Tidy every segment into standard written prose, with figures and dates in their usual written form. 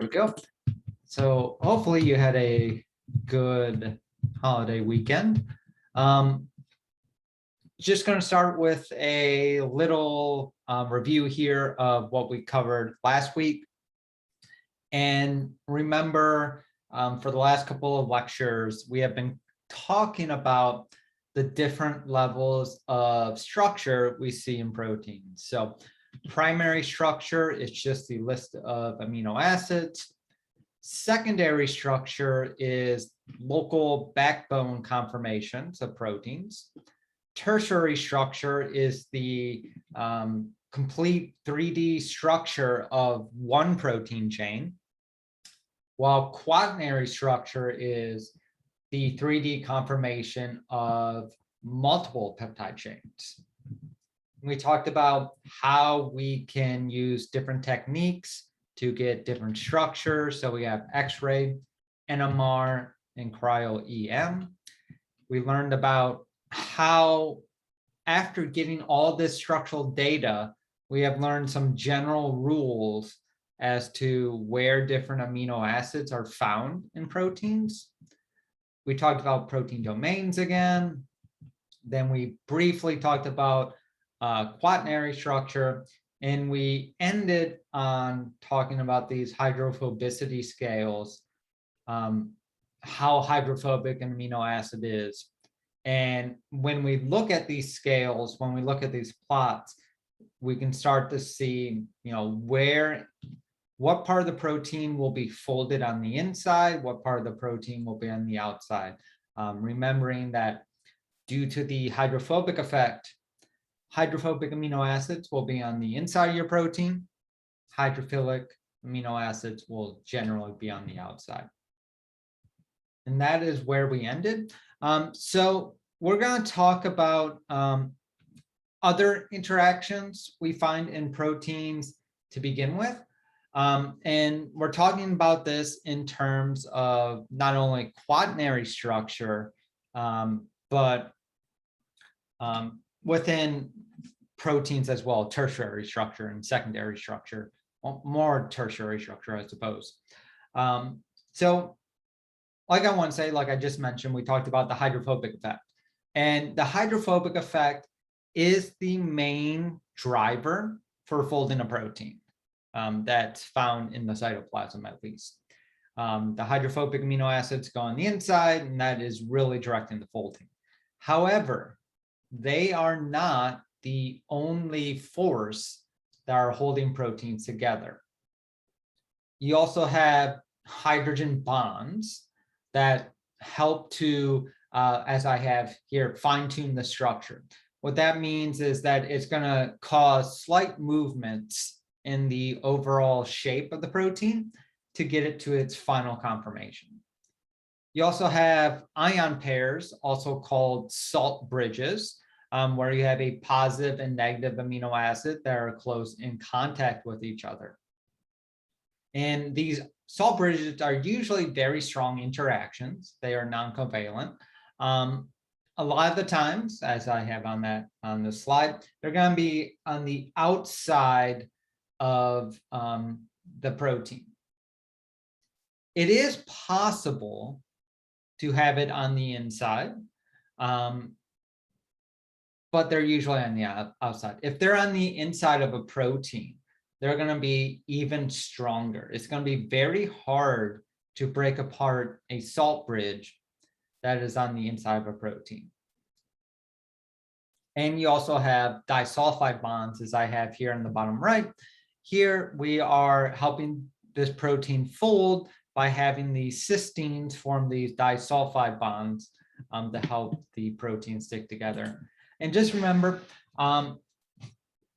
we go. So hopefully you had a good holiday weekend. Just going to start with a little review here of what we covered last week. And remember, for the last couple of lectures, we have been talking about the different levels of structure we see in proteins. So primary structure is just the list of amino acids. Secondary structure is local backbone conformations of proteins. Tertiary structure is the complete 3D structure of one protein chain, while quaternary structure is the 3D conformation of multiple peptide chains. We talked about how we can use different techniques to get different structures. So we have X-ray, NMR, and cryo-EM. We learned about how, after getting all this structural data, we have learned some general rules as to where different amino acids are found in proteins. We talked about protein domains again. Then we briefly talked about quaternary structure, and we ended on talking about these hydrophobicity scales, how hydrophobic an amino acid is. And when we look at these scales, when we look at these plots, we can start to see, what part of the protein will be folded on the inside, what part of the protein will be on the outside. Remembering that due to the hydrophobic effect, hydrophobic amino acids will be on the inside of your protein. Hydrophilic amino acids will generally be on the outside. And that is where we ended. So we're going to talk about other interactions we find in proteins to begin with. And we're talking about this in terms of not only quaternary structure, but within proteins as well, tertiary structure and secondary structure, more tertiary structure, I suppose. So like I want to say, like I just mentioned, we talked about the hydrophobic effect. And the hydrophobic effect is the main driver for folding a protein that's found in the cytoplasm, at least. The hydrophobic amino acids go on the inside, and that is really directing the folding. However, they are not the only force that are holding proteins together. You also have hydrogen bonds that help to, as I have here, fine-tune the structure. What that means is that it's going to cause slight movements in the overall shape of the protein to get it to its final conformation. You also have ion pairs, also called salt bridges, where you have a positive and negative amino acid that are close in contact with each other. And these salt bridges are usually very strong interactions. They are non-covalent. A lot of the times, as I have on this slide, they're going to be on the outside of the protein. It is possible to have it on the inside, but they're usually on the outside. If they're on the inside of a protein, they're going to be even stronger. It's going to be very hard to break apart a salt bridge that is on the inside of a protein. And you also have disulfide bonds, as I have here on the bottom right. Here we are helping this protein fold by having these cysteines form these disulfide bonds to help the protein stick together. And just remember,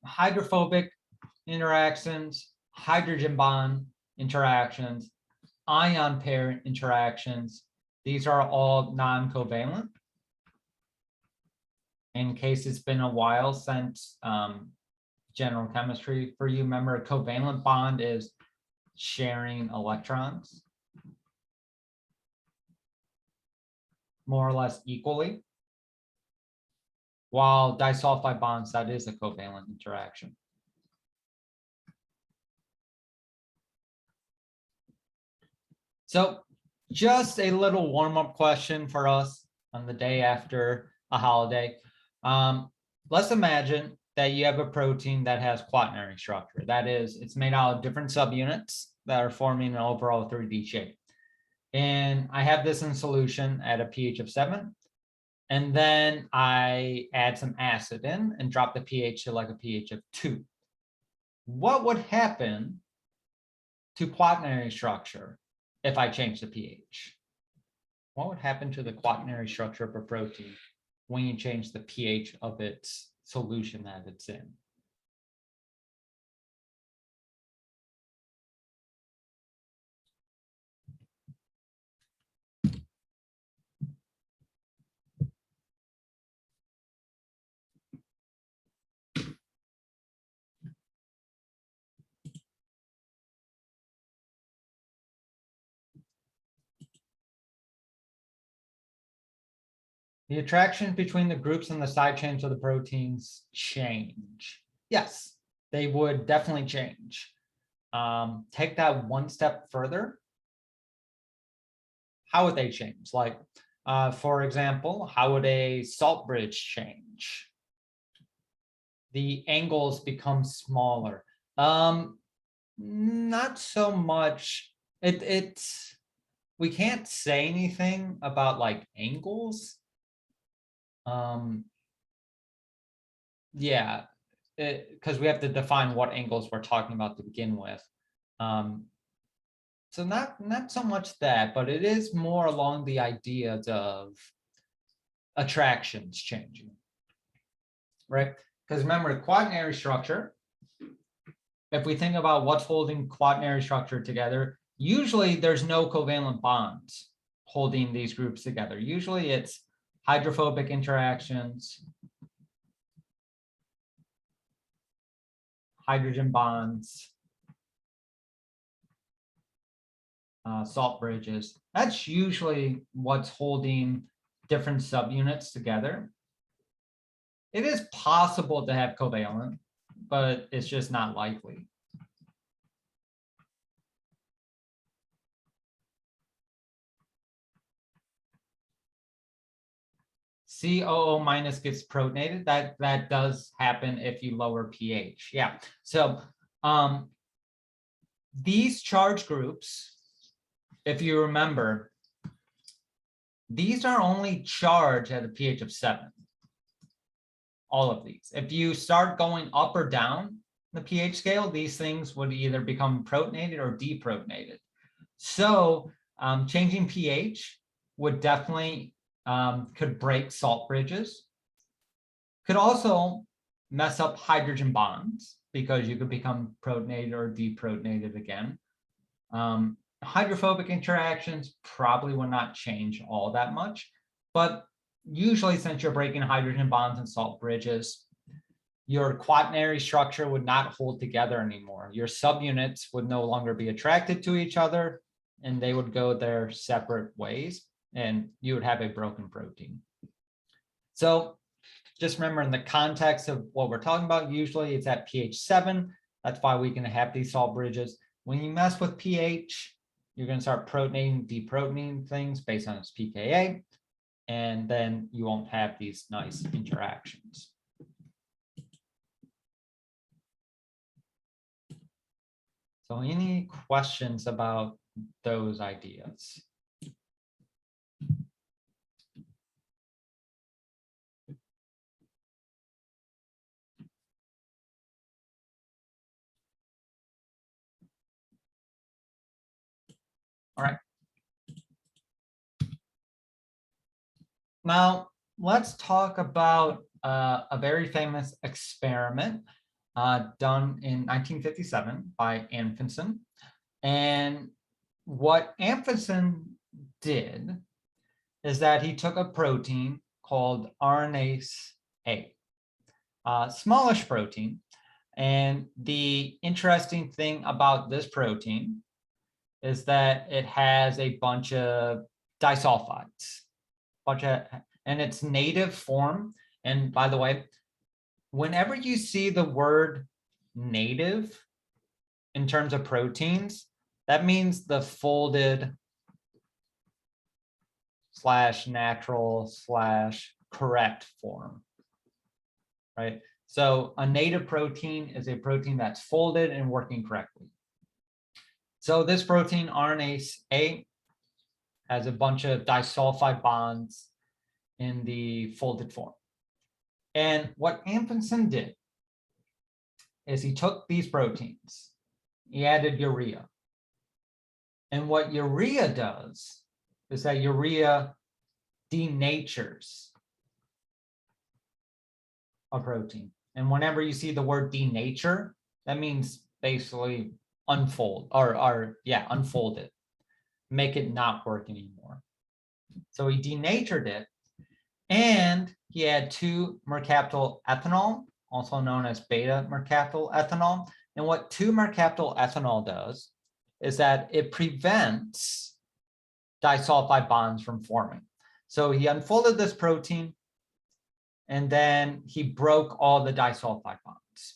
hydrophobic interactions, hydrogen bond interactions, ion pair interactions, these are all non-covalent. In case it's been a while since general chemistry for you, remember a covalent bond is sharing electrons more or less equally, while disulfide bonds, that is a covalent interaction. So just a little warm-up question for us on the day after a holiday. Let's imagine that you have a protein that has quaternary structure. That is, it's made out of different subunits that are forming an overall 3D shape. And I have this in solution at a pH of 7. And then I add some acid in and drop the pH to like a pH of 2. What would happen to quaternary structure if I change the pH? What would happen to the quaternary structure of a protein when you change the pH of its solution that it's in? The attractions between the groups and the side chains of the proteins change. Yes, they would definitely change. Take that one step further. How would they change? Like, for example, how would a salt bridge change? The angles become smaller. Not so much. We can't say anything about like angles. Yeah, because we have to define what angles we're talking about to begin with. So not so much that, but it is more along the ideas of attractions changing, right? Because remember, quaternary structure, if we think about what's holding quaternary structure together, usually there's no covalent bonds holding these groups together. Usually it's hydrophobic interactions, hydrogen bonds, salt bridges. That's usually what's holding different subunits together. It is possible to have covalent, but it's just not likely. COO minus gets protonated. That does happen if you lower pH. Yeah. So these charge groups, if you remember, these are only charged at a pH of 7. All of these. If you start going up or down the pH scale, these things would either become protonated or deprotonated. So changing pH would definitely could break salt bridges. Could also mess up hydrogen bonds because you could become protonated or deprotonated again. Hydrophobic interactions probably will not change all that much, but usually since you're breaking hydrogen bonds and salt bridges, your quaternary structure would not hold together anymore. Your subunits would no longer be attracted to each other and they would go their separate ways and you would have a broken protein. So just remember, in the context of what we're talking about, usually it's at pH 7. That's why we can have these salt bridges. When you mess with pH, you're going to start protonating, deprotonating things based on its pKa, and then you won't have these nice interactions. So any questions about those ideas? All right. Now, let's talk about a very famous experiment done in 1957 by Amundsen. And what Amundsen did is that he took a protein called RNase A, smallish protein. And the interesting thing about this protein is that it has a bunch of disulfides, and its native form. And by the way, whenever you see the word native in terms of proteins, that means the folded natural / correct form, right? So a native protein is a protein that's folded and working correctly. So this protein, RNase A, has a bunch of disulfide bonds in the folded form. And what Amundsen did is he took these proteins, he added urea. And what urea does is that urea denatures a protein. And whenever you see the word denature, that means basically unfold unfold it, make it not work anymore. So he denatured it, and he had 2-mercaptyl ethanol, also known as beta-mercaptyl ethanol. And what 2-mercaptyl ethanol does is that it prevents disulfide bonds from forming. So he unfolded this protein, and then he broke all the disulfide bonds.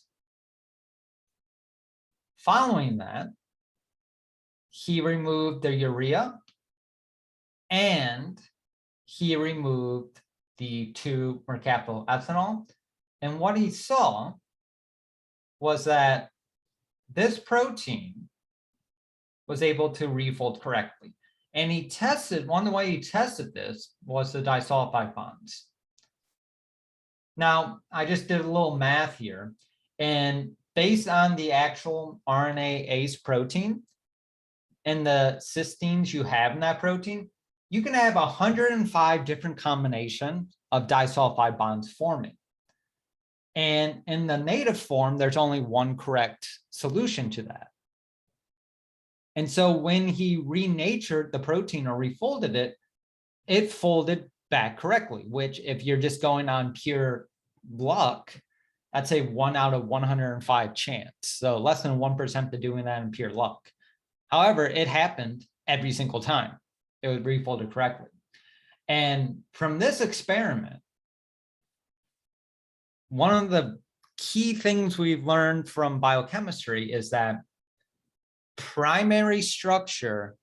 Following that, he removed the urea, and he removed the 2-mercaptyl ethanol. And what he saw was that this protein was able to refold correctly. And he tested, one of the way he tested this was the disulfide bonds. Now, I just did a little math here, and based on the actual RNase protein and the cysteines you have in that protein, you can have 105 different combinations of disulfide bonds forming. And in the native form, there's only one correct solution to that. And so when he renatured the protein or refolded it, it folded back correctly, which if you're just going on pure luck, that's a 1 out of 105 chance. So less than 1% of doing that in pure luck. However, it happened every single time. It was refolded correctly. And from this experiment, one of the key things we've learned from biochemistry is that primary structure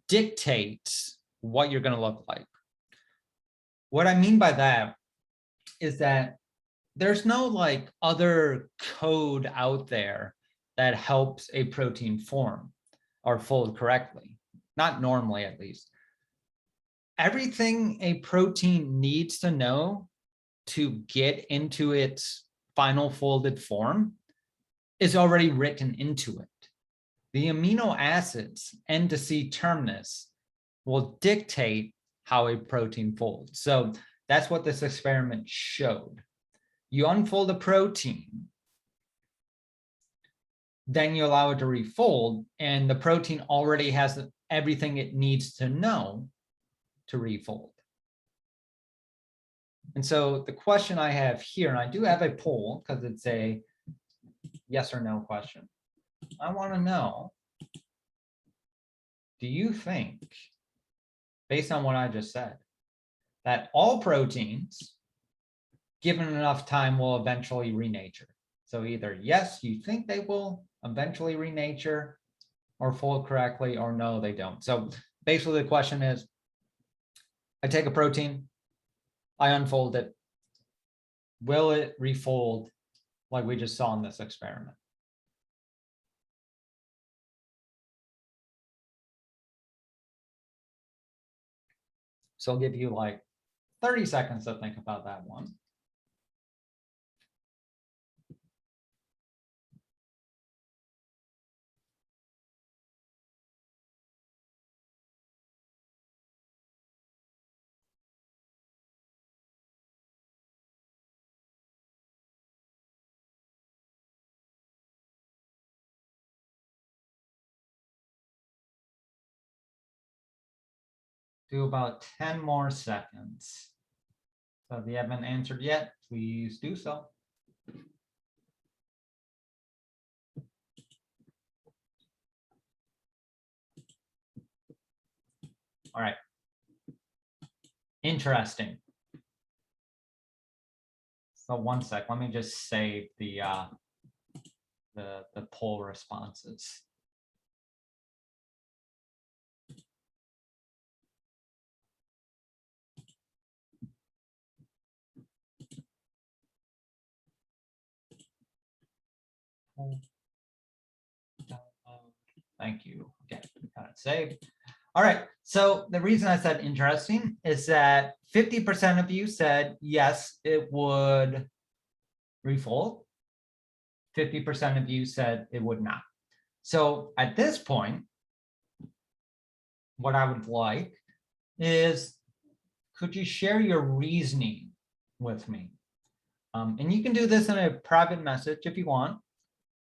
dictates what you're going to look like. What I mean by that is that there's no like other code out there that helps a protein form or fold correctly, not normally at least. Everything a protein needs to know to get into its final folded form is already written into it. The amino acids N to C terminus will dictate how a protein folds. So that's what this experiment showed. You unfold a protein, then you allow it to refold, and the protein already has everything it needs to know to refold. And so the question I have here, and I do have a poll because it's a yes or no question. I want to know, do you think, based on what I just said, that all proteins, given enough time, will eventually renature? So either yes, you think they will eventually renature or fold correctly, or no, they don't. So basically the question is, I take a protein, I unfold it. Will it refold like we just saw in this experiment? So I'll give you like 30 seconds to think about that one. Do about 10 more seconds. So if you haven't answered yet, please do so. All right. Interesting. So 1 sec, let me just save the poll responses. Thank you. Okay, got it saved. All right, so the reason I said interesting is that 50% of you said yes, it would refold. 50% of you said it would not. So at this point, what I would like is, could you share your reasoning with me? And you can do this in a private message if you want.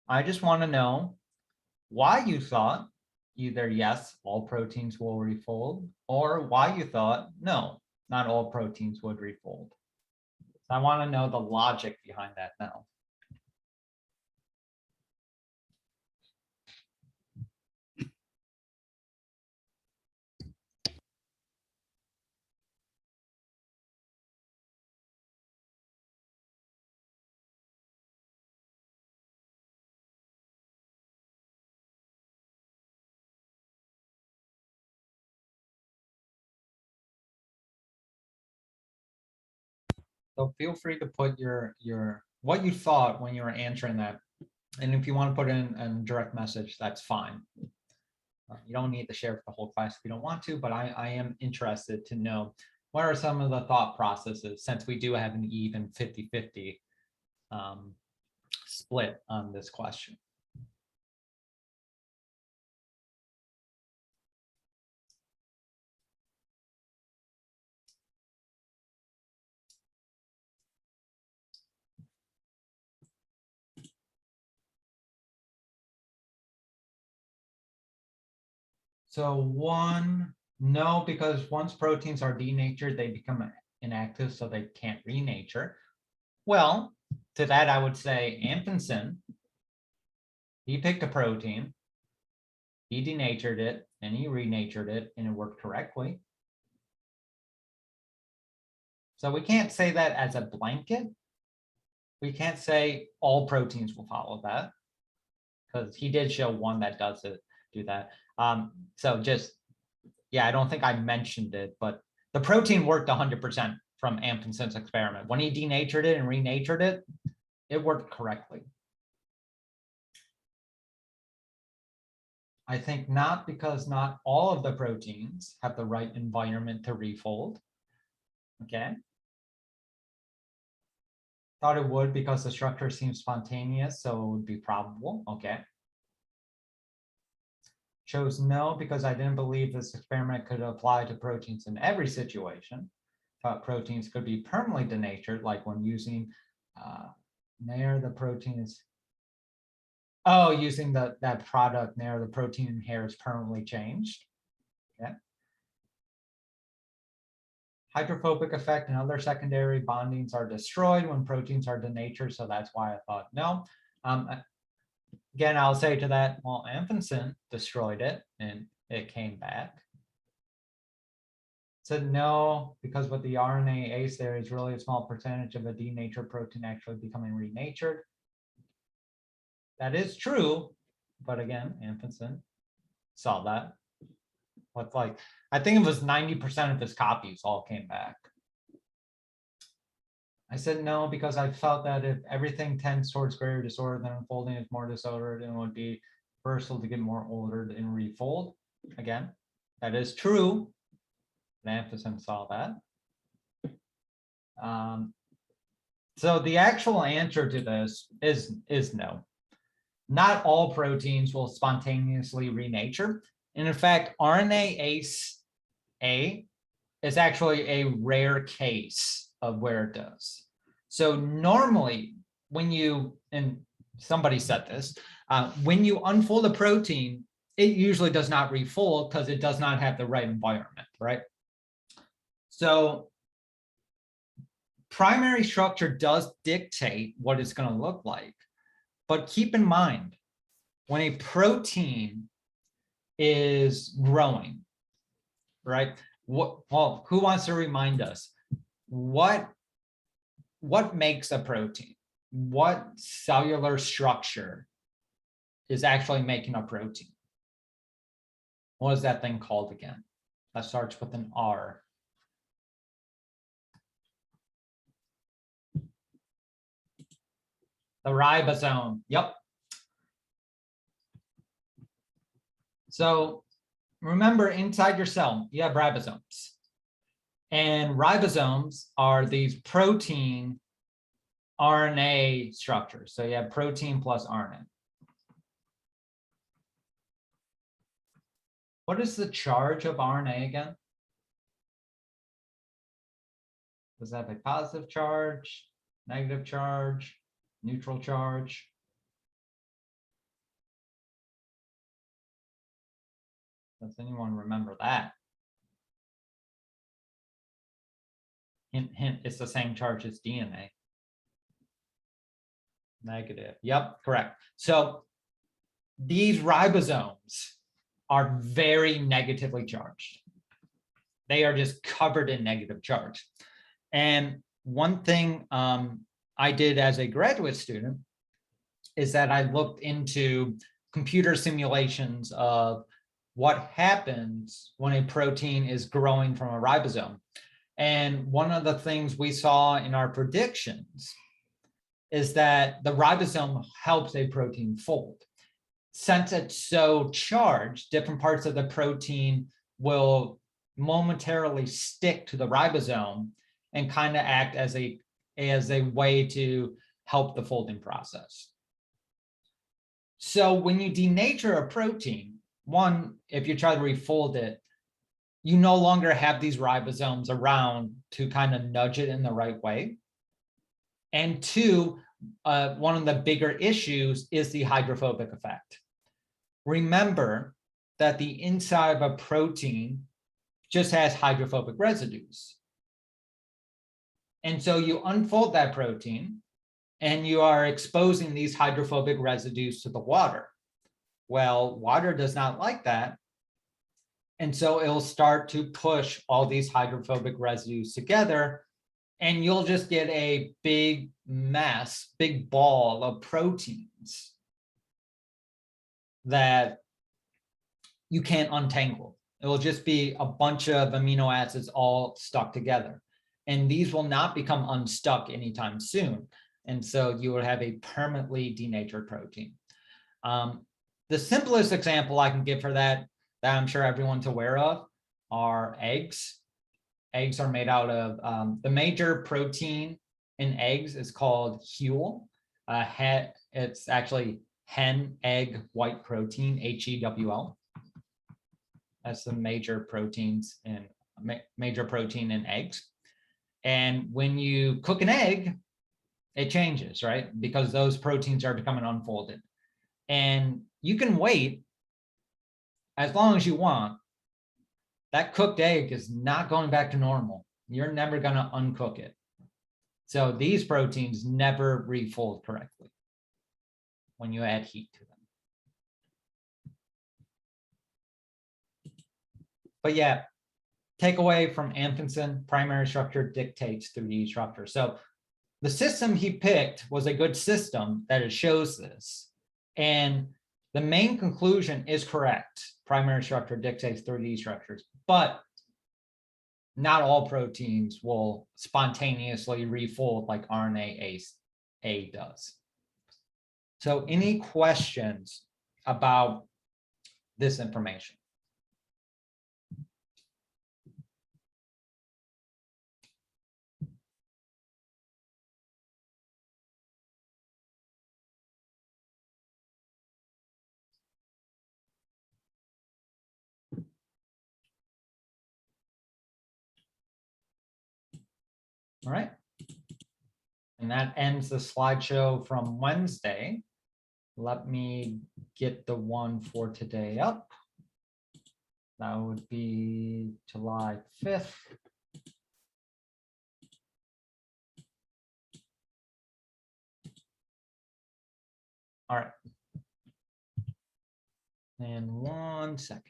I just want to know why you thought either yes, all proteins will refold, or why you thought no, not all proteins would refold. So I want to know the logic behind that now. So feel free to put your what you thought when you were answering that. And if you want to put in a direct message, that's fine. You don't need to share with the whole class if you don't want to, but I am interested to know what are some of the thought processes, since we do have an even 50-50 split on this question. So one, no, because once proteins are denatured, they become inactive, so they can't renature. Well, to that, I would say Amundsen, he picked a protein, he denatured it, and he renatured it, and it worked correctly. So we can't say that as a blanket. We can't say all proteins will follow that, because he did show one that does it, do that. So just, yeah, I don't think I mentioned it, but the protein worked 100% from Amundsen's experiment. When he denatured it and renatured it, it worked correctly. I think not, because not all of the proteins have the right environment to refold. Okay. Thought it would because the structure seems spontaneous, so it would be probable. Okay. Chose no because I didn't believe this experiment could apply to proteins in every situation. Thought proteins could be permanently denatured, like when using Nair, the protein is, oh, using that product Nair, the protein in hair is permanently changed. Okay. Hydrophobic effect and other secondary bondings are destroyed when proteins are denatured, so that's why I thought no. Again, I'll say to that, well, Amundsen destroyed it and it came back. Said no, because with the RNA ACE, there is really a small percentage of a denatured protein actually becoming renatured. That is true, but again, Amundsen saw that. With like, I think it was 90% of his copies all came back. I said no, because I felt that if everything tends towards greater disorder, then unfolding is more disordered and it would be versatile to get more ordered and refold. Again, that is true. Amundsen saw that. So the actual answer to this is no. Not all proteins will spontaneously renature. And in fact, RNA ACE A is actually a rare case of where it does. So normally when you, and somebody said this, when you unfold a protein, it usually does not refold because it does not have the right environment, right? So primary structure does dictate what it's going to look like. But keep in mind, when a protein is growing, right? Well, who wants to remind us what makes a protein? What cellular structure is actually making a protein? What is that thing called again? That starts with an R. The ribosome. Yep. So remember, inside your cell, you have ribosomes. And ribosomes are these protein RNA structures. So you have protein plus RNA. What is the charge of RNA again? Does that have a positive charge, negative charge, neutral charge? Does anyone remember that? Hint, hint, it's the same charge as DNA. Negative. Yep, correct. So these ribosomes are very negatively charged. They are just covered in negative charge. And one thing I did as a graduate student is that I looked into computer simulations of what happens when a protein is growing from a ribosome. And one of the things we saw in our predictions is that the ribosome helps a protein fold. Since it's so charged, different parts of the protein will momentarily stick to the ribosome and kind of act as a way to help the folding process. So when you denature a protein, one, if you try to refold it, you no longer have these ribosomes around to kind of nudge it in the right way. And two, one of the bigger issues is the hydrophobic effect. Remember that the inside of a protein just has hydrophobic residues. And so you unfold that protein and you are exposing these hydrophobic residues to the water. Well, water does not like that. And so it'll start to push all these hydrophobic residues together, and you'll just get a big mess, big ball of proteins that you can't untangle. It will just be a bunch of amino acids all stuck together. And these will not become unstuck anytime soon. And so you will have a permanently denatured protein. The simplest example I can give for that I'm sure everyone's aware of, are eggs. Eggs are made out of, the major protein in eggs is called HEWL. It's actually hen egg white protein, HEWL. That's the major protein in eggs. And when you cook an egg, it changes, right? Because those proteins are becoming unfolded. And you can wait as long as you want. That cooked egg is not going back to normal. You're never going to uncook it. So these proteins never refold correctly when you add heat to them. But yeah, takeaway from Amundsen, primary structure dictates 3D structure. So the system he picked was a good system that it shows this. And the main conclusion is correct. Primary structure dictates 3D structures, but not all proteins will spontaneously refold like RNA A does. So any questions about this information? All right. And that ends the slideshow from Wednesday. Let me get the one for today up. That would be July 5th. All right. And 1 second.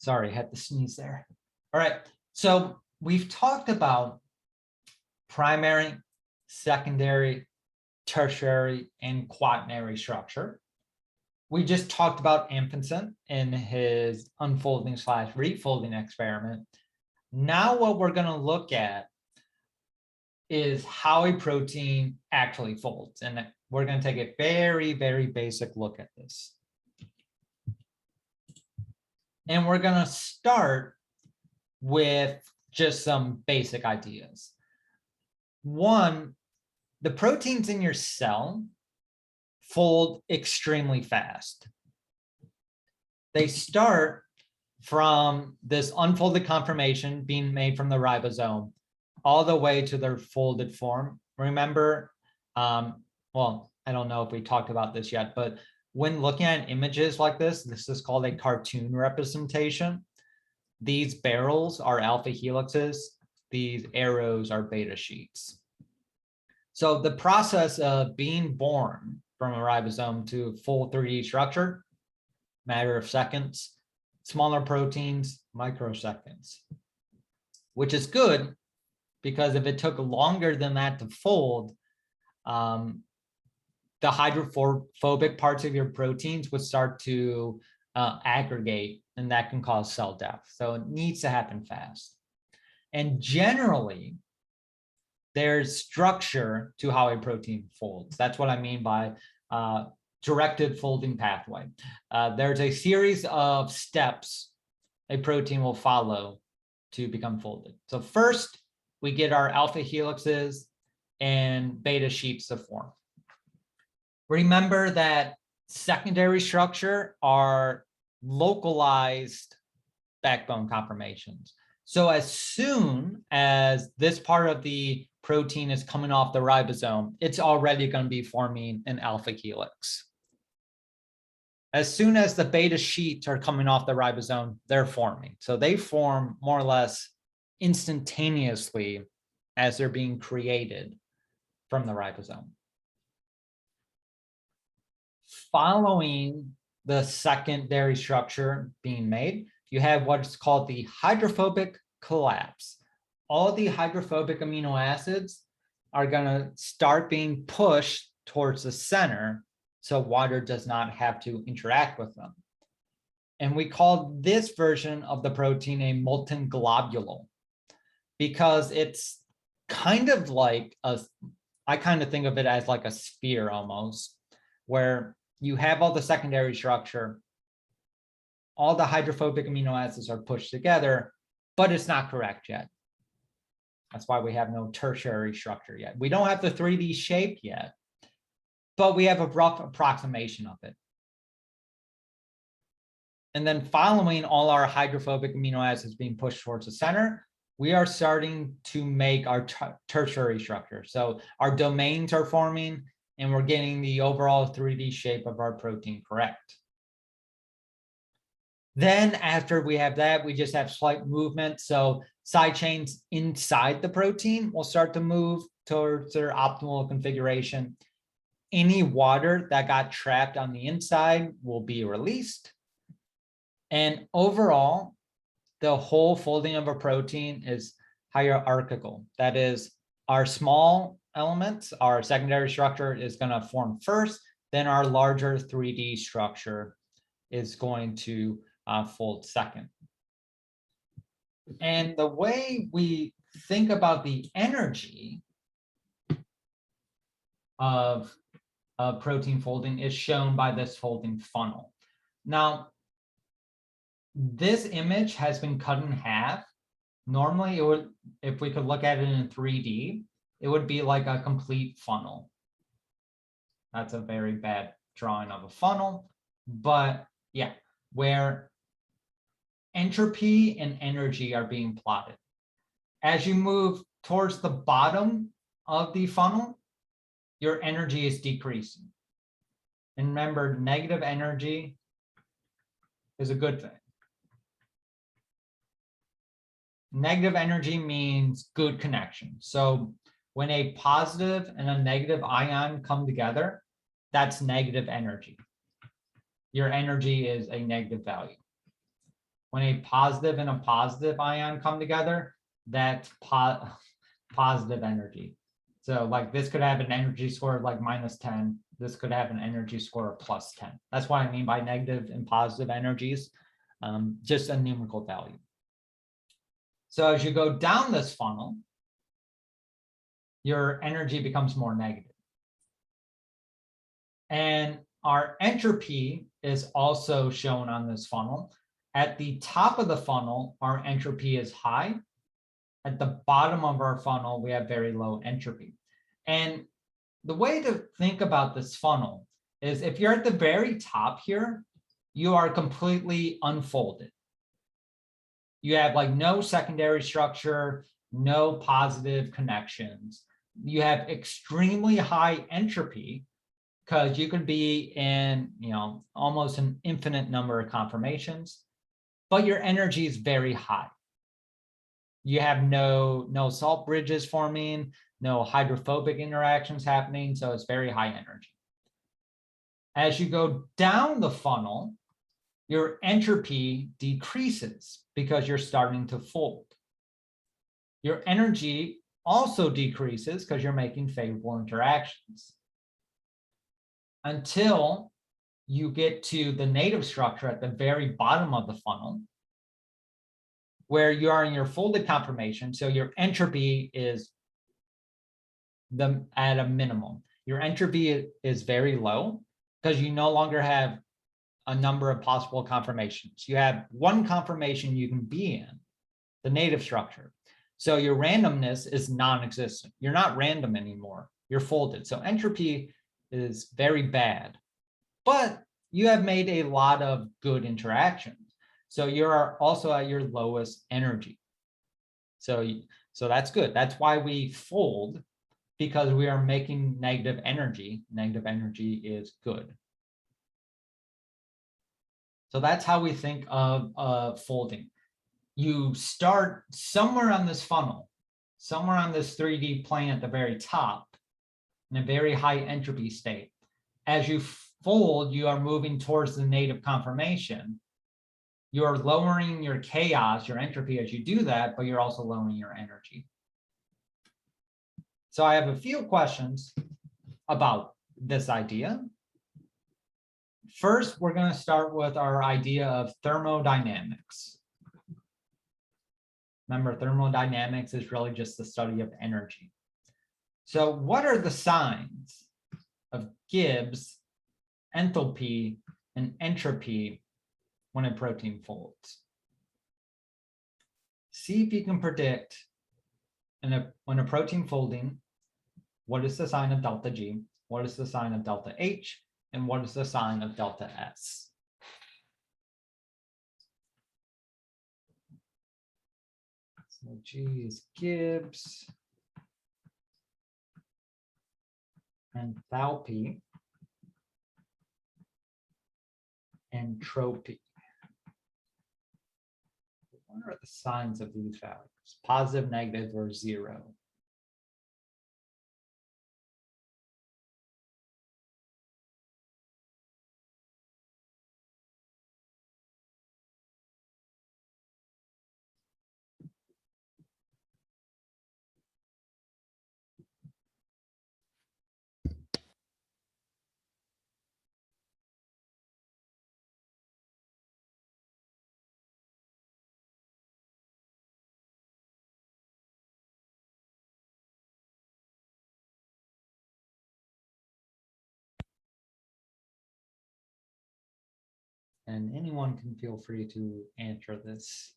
Sorry, I had to sneeze there. All right, so we've talked about primary, secondary, tertiary, and quaternary structure. we just talked about Amundsen in his unfolding / refolding experiment. Now what we're going to look at is how a protein actually folds. And we're going to take a very, very basic look at this. And we're going to start with just some basic ideas. One, the proteins in your cell fold extremely fast. They start from this unfolded conformation being made from the ribosome all the way to their folded form. Remember, well, I don't know if we talked about this yet, but when looking at images like this is called a cartoon representation. These barrels are alpha helixes. These arrows are beta sheets. So the process of being born from a ribosome to full 3D structure, matter of seconds, smaller proteins, microseconds, which is good because if it took longer than that to fold, the hydrophobic parts of your proteins would start to aggregate, and that can cause cell death. So it needs to happen fast. And generally, there's structure to how a protein folds. That's what I mean by directed folding pathway. There's a series of steps a protein will follow to become folded. So first, we get our alpha helixes and beta sheets to form. Remember that secondary structure are localized backbone conformations. So as soon as this part of the protein is coming off the ribosome, it's already going to be forming an alpha helix. As soon as the beta sheets are coming off the ribosome, they're forming. So they form more or less instantaneously as they're being created from the ribosome. Following the secondary structure being made, you have what's called the hydrophobic collapse. All the hydrophobic amino acids are going to start being pushed towards the center so water does not have to interact with them. And we call this version of the protein a molten globule because it's kind of like I kind of think of it as like a sphere almost, where you have all the secondary structure, all the hydrophobic amino acids are pushed together, but it's not correct yet. That's why we have no tertiary structure yet. We don't have the 3D shape yet, but we have a rough approximation of it. And then following all our hydrophobic amino acids being pushed towards the center, we are starting to make our tertiary structure. So our domains are forming and we're getting the overall 3D shape of our protein correct. Then after we have that, we just have slight movement. So side chains inside the protein will start to move towards their optimal configuration. Any water that got trapped on the inside will be released. And overall, the whole folding of a protein is hierarchical. That is, our small elements, our secondary structure is going to form first, then our larger 3D structure is going to fold second. And the way we think about the energy of protein folding is shown by this folding funnel. Now, this image has been cut in half. Normally, it would, if we could look at it in 3D, it would be like a complete funnel. That's a very bad drawing of a funnel, but yeah, where entropy and energy are being plotted. As you move towards the bottom of the funnel, your energy is decreasing. And remember, negative energy is a good thing. Negative energy means good connection. So when a positive and a negative ion come together, that's negative energy. Your energy is a negative value. When a positive and a positive ion come together, that's positive energy. So like this could have an energy score of like -10. this could have an energy score of plus 10. That's what I mean by negative and positive energies, just a numerical value. So as you go down this funnel, your energy becomes more negative. And our entropy is also shown on this funnel. At the top of the funnel, our entropy is high. At the bottom of our funnel, we have very low entropy. And the way to think about this funnel is if you're at the very top here, you are completely unfolded. You have like no secondary structure, no positive connections. You have extremely high entropy because you could be in, almost an infinite number of conformations, but your energy is very high. You have no salt bridges forming, no hydrophobic interactions happening, so it's very high energy. As you go down the funnel, your entropy decreases because you're starting to fold. Your energy also decreases because you're making favorable interactions. Until you get to the native structure at the very bottom of the funnel, where you are in your folded conformation, so your entropy is at a minimum. Your entropy is very low because you no longer have a number of possible conformations. You have one conformation you can be in, the native structure. So your randomness is non-existent. You're not random anymore. You're folded. So entropy is very bad, but you have made a lot of good interactions. So you're also at your lowest energy. So that's good. That's why we fold, because we are making negative energy. Negative energy is good. So that's how we think of folding. You start somewhere on this funnel, somewhere on this 3D plane at the very top, in a very high entropy state. As you fold, you are moving towards the native conformation. You're lowering your chaos, your entropy as you do that, but you're also lowering your energy. So I have a few questions about this idea. First, we're going to start with our idea of thermodynamics. Remember, thermodynamics is really just the study of energy. So what are the signs of Gibbs, enthalpy, and entropy when a protein folds? See if you can predict when a protein folding, what is the sign of delta G, what is the sign of delta H, and what is the sign of delta S? So G is Gibbs, enthalpy, entropy. What are the signs of these values? Positive, negative, or zero? And anyone can feel free to answer this.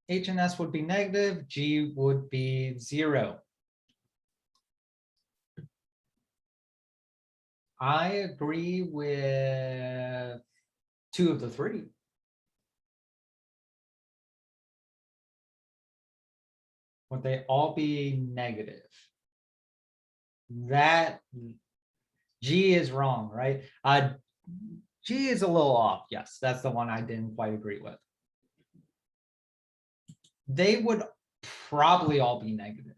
H and S would be negative, G would be 0. I agree with 2 of the 3. Would they all be negative? That G is wrong, right? G is a little off. Yes, that's the one I didn't quite agree with. They would probably all be negative.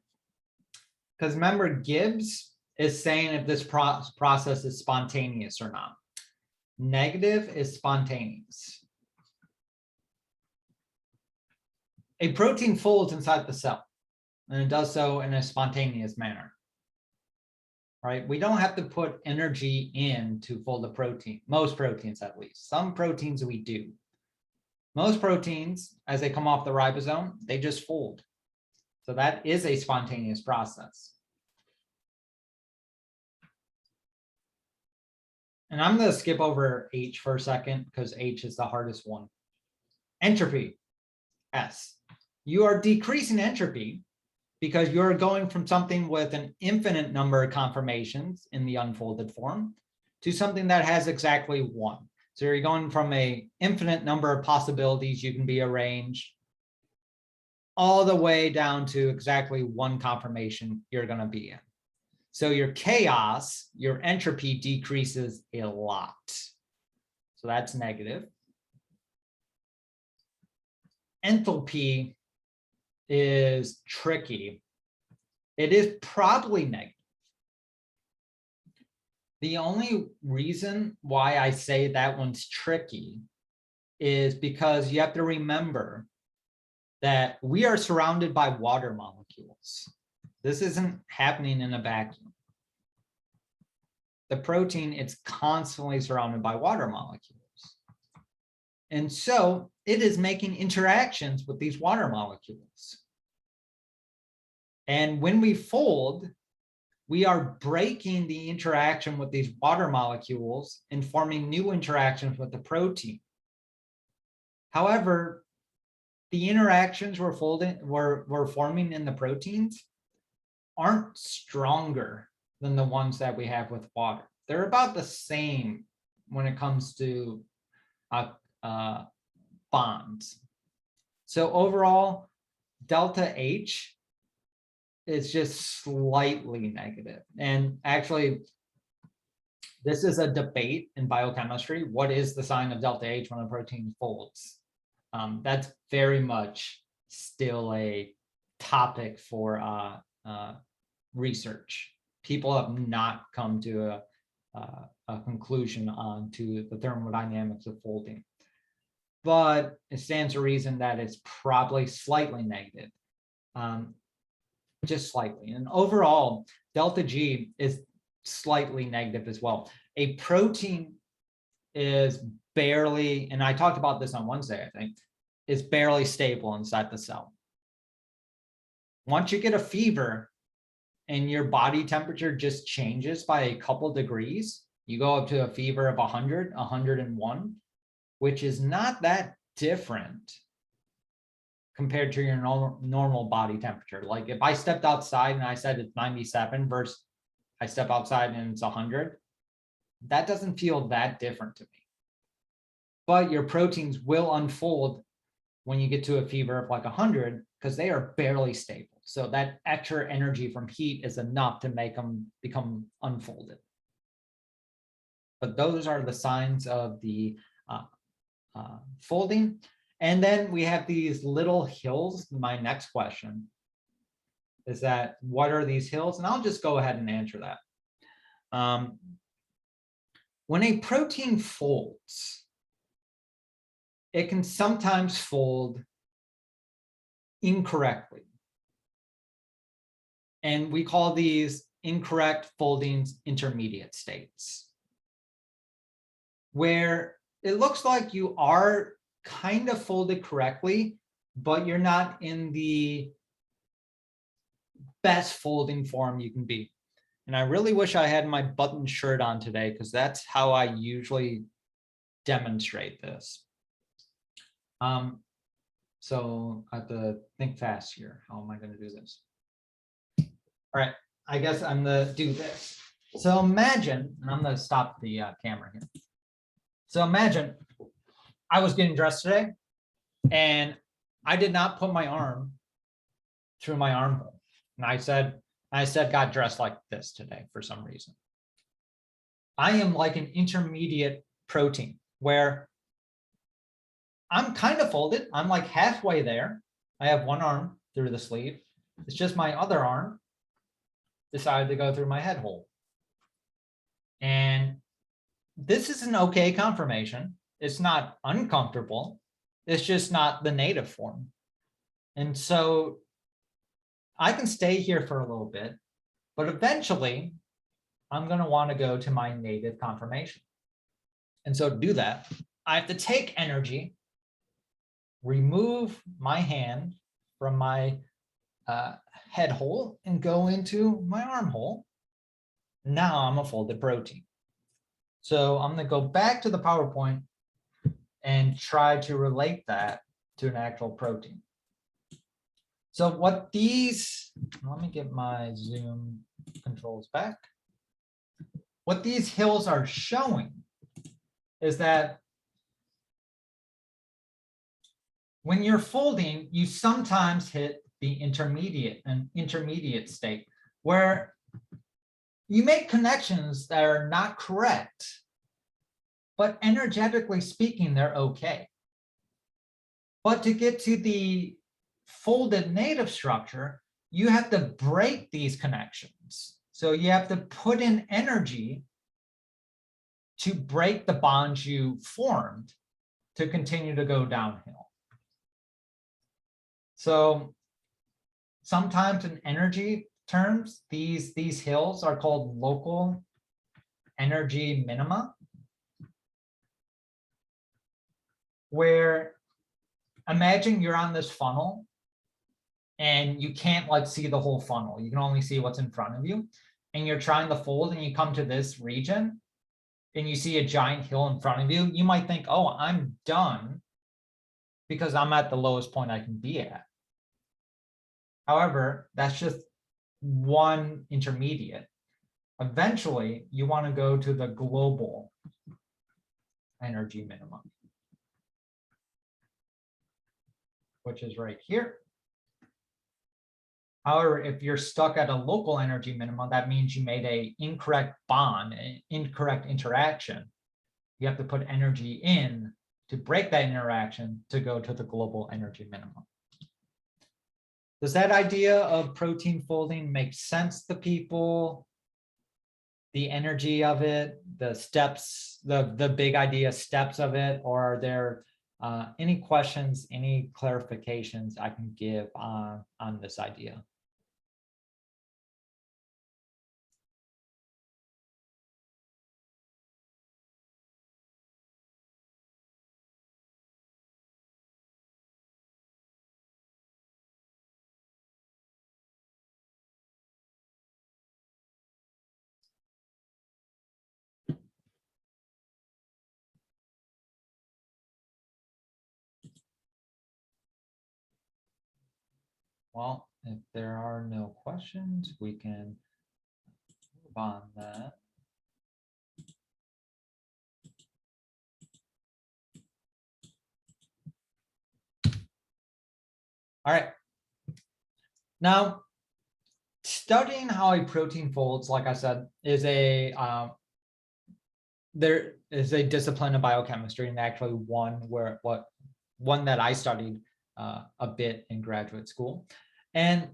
Because remember, Gibbs is saying if this process is spontaneous or not. Negative is spontaneous. A protein folds inside the cell, and it does so in a spontaneous manner, right? We don't have to put energy in to fold a protein, most proteins at least. Some proteins we do. Most proteins, as they come off the ribosome, they just fold. So that is a spontaneous process. And I'm going to skip over H for a second because H is the hardest one. Entropy, S. You are decreasing entropy because you're going from something with an infinite number of conformations in the unfolded form to something that has exactly one. So you're going from an infinite number of possibilities you can be arranged all the way down to exactly one conformation you're going to be in. So your chaos, your entropy decreases a lot. So that's negative. Enthalpy is tricky. It is probably negative. The only reason why I say that one's tricky is because you have to remember that we are surrounded by water molecules. This isn't happening in a vacuum. The protein, it's constantly surrounded by water molecules. And so it is making interactions with these water molecules. And when we fold, we are breaking the interaction with these water molecules and forming new interactions with the protein. However, the interactions we're forming in the proteins aren't stronger than the ones that we have with water. They're about the same when it comes to bonds. So overall, delta H is just slightly negative. And actually, this is a debate in biochemistry. What is the sign of delta H when a protein folds? That's very much still a topic for research. People have not come to a conclusion on to the thermodynamics of folding. But it stands to reason that it's probably slightly negative, just slightly. And overall, delta G is slightly negative as well. A protein is barely, and I talked about this on Wednesday, I think, is barely stable inside the cell. Once you get a fever and your body temperature just changes by a couple degrees, you go up to a fever of 100, 101, which is not that different compared to your normal body temperature. Like if I stepped outside and I said it's 97 versus I step outside and it's 100, that doesn't feel that different to me. But your proteins will unfold when you get to a fever of like 100 because they are barely stable. So that extra energy from heat is enough to make them become unfolded. But those are the signs of the folding. And then we have these little hills. My next question is that what are these hills? And I'll just go ahead and answer that. When a protein folds, it can sometimes fold incorrectly. And we call these incorrect foldings intermediate states, where it looks like you are kind of folded correctly, but you're not in the best folding form you can be. And I really wish I had my button shirt on today because that's how I usually demonstrate this. So I have to think fast here. How am I going to do this? All right, I guess I'm going to do this. So imagine, and I'm going to stop the camera here. So imagine I was getting dressed today and I did not put my arm through my armhole. And I said, got dressed like this today for some reason. I am like an intermediate protein where I'm kind of folded. I'm like halfway there. I have one arm through the sleeve. It's just my other arm decided to go through my head hole. And this is an okay conformation. It's not uncomfortable. It's just not the native form. And so I can stay here for a little bit, but eventually I'm going to want to go to my native conformation. And so to do that, I have to take energy, remove my hand from my head hole and go into my armhole. Now I'm a folded protein. So I'm going to go back to the PowerPoint and try to relate that to an actual protein. So what these, let me get my zoom controls back. What these hills are showing is that when you're folding, you sometimes hit the intermediate state where you make connections that are not correct, but energetically speaking, they're okay. But to get to the folded native structure, you have to break these connections. So you have to put in energy to break the bonds you formed to continue to go downhill. So sometimes in energy terms, these hills are called local energy minima, where imagine you're on this funnel and you can't like see the whole funnel. You can only see what's in front of you. And you're trying to fold and you come to this region and you see a giant hill in front of you. You might think, oh, I'm done because I'm at the lowest point I can be at. However, that's just one intermediate. Eventually, you want to go to the global energy minimum, which is right here. However, if you're stuck at a local energy minimum, that means you made an incorrect bond, an incorrect interaction. You have to put energy in to break that interaction to go to the global energy minimum. Does that idea of protein folding make sense to people? The energy of it, the steps, the big idea steps of it, or are there any questions, any clarifications I can give on this idea? Well, if there are no questions, we can move on that. All right. Now, studying how a protein folds, like I said, is there is a discipline of biochemistry, and actually one that I studied a bit in graduate school. And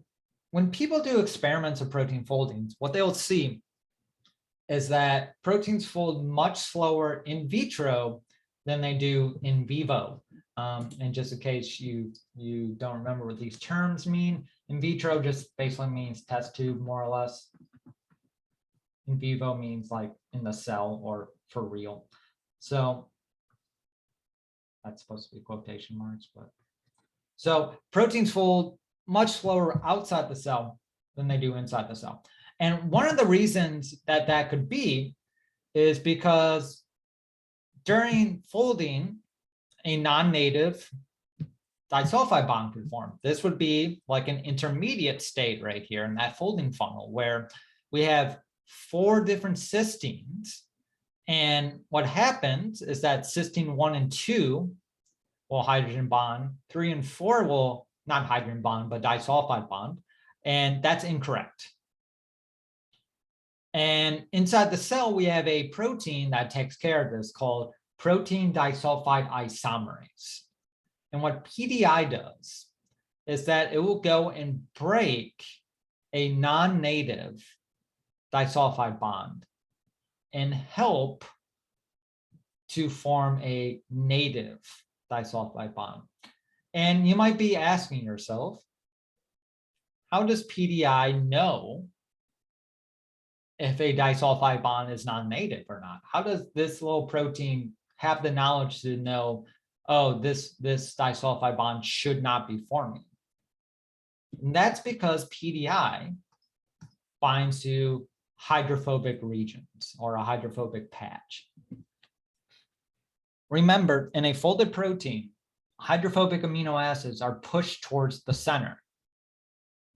when people do experiments of protein foldings, what they'll see is that proteins fold much slower in vitro than they do in vivo. And just in case you don't remember what these terms mean, in vitro just basically means test tube, more or less. In vivo means like in the cell or for real. So that's supposed to be quotation marks, but so proteins fold much slower outside the cell than they do inside the cell. And one of the reasons that that could be is because during folding, a non-native disulfide bond could form. This would be like an intermediate state right here in that folding funnel where we have 4 different cysteines. And what happens is that cysteine 1 and 2 will hydrogen bond, 3 and 4 will not hydrogen bond, but disulfide bond. And that's incorrect. And inside the cell, we have a protein that takes care of this called protein disulfide isomerase. And what PDI does is that it will go and break a non-native disulfide bond and help to form a native disulfide bond. And you might be asking yourself, how does PDI know if a disulfide bond is non-native or not? How does this little protein have the knowledge to know, oh, this disulfide bond should not be forming? And that's because PDI binds to hydrophobic regions or a hydrophobic patch. Remember, in a folded protein, hydrophobic amino acids are pushed towards the center.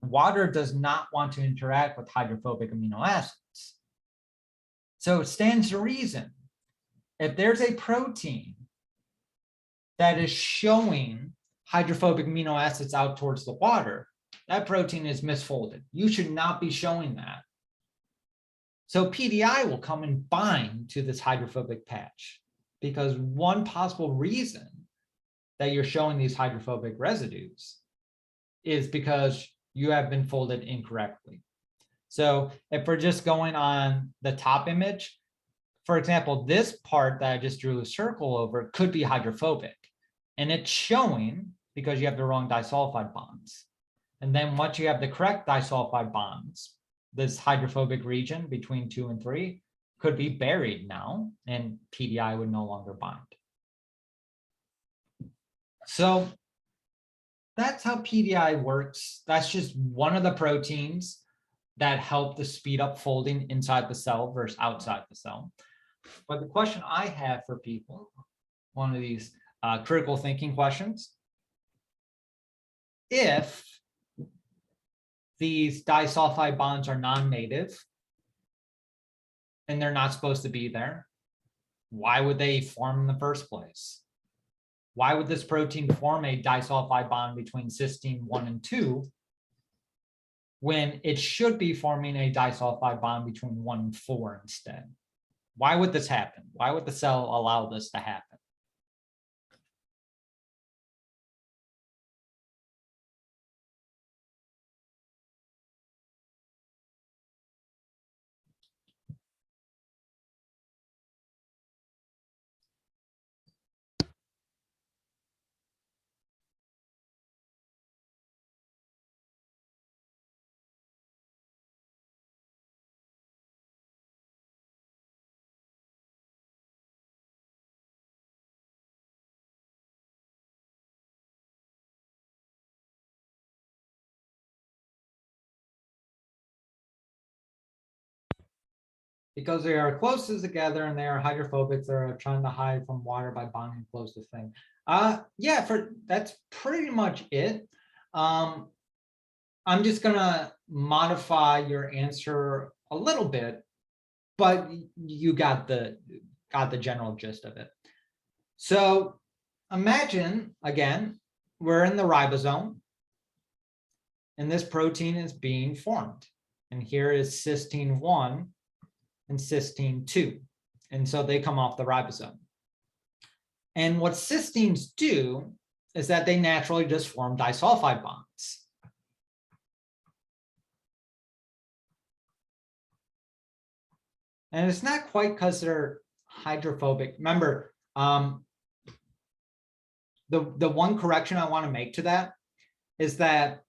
Water does not want to interact with hydrophobic amino acids. So it stands to reason, if there's a protein that is showing hydrophobic amino acids out towards the water, that protein is misfolded. You should not be showing that. So PDI will come and bind to this hydrophobic patch, because one possible reason that you're showing these hydrophobic residues is because you have been folded incorrectly. So if we're just going on the top image, for example, this part that I just drew a circle over could be hydrophobic, and it's showing because you have the wrong disulfide bonds. And then once you have the correct disulfide bonds, this hydrophobic region between 2 and 3 could be buried now, and PDI would no longer bind. So that's how PDI works. That's just one of the proteins that help to speed up folding inside the cell versus outside the cell. But the question I have for people, one of these critical thinking questions, if these disulfide bonds are non-native and they're not supposed to be there, why would they form in the first place? Why would this protein form a disulfide bond between cysteine 1 and 2 when it should be forming a disulfide bond between 1 and 4 instead? Why would this happen? Why would the cell allow this to happen? Because they are closest together and they are hydrophobic, they're trying to hide from water by bonding close to thing. Yeah, that's pretty much it. I'm just gonna modify your answer a little bit, but you got the general gist of it. So imagine, again, we're in the ribosome and this protein is being formed. And here is cysteine 1 and cysteine 2. And so they come off the ribosome. And what cysteines do is that they naturally just form disulfide bonds. And it's not quite because they're hydrophobic. Remember, the one correction I want to make to that is that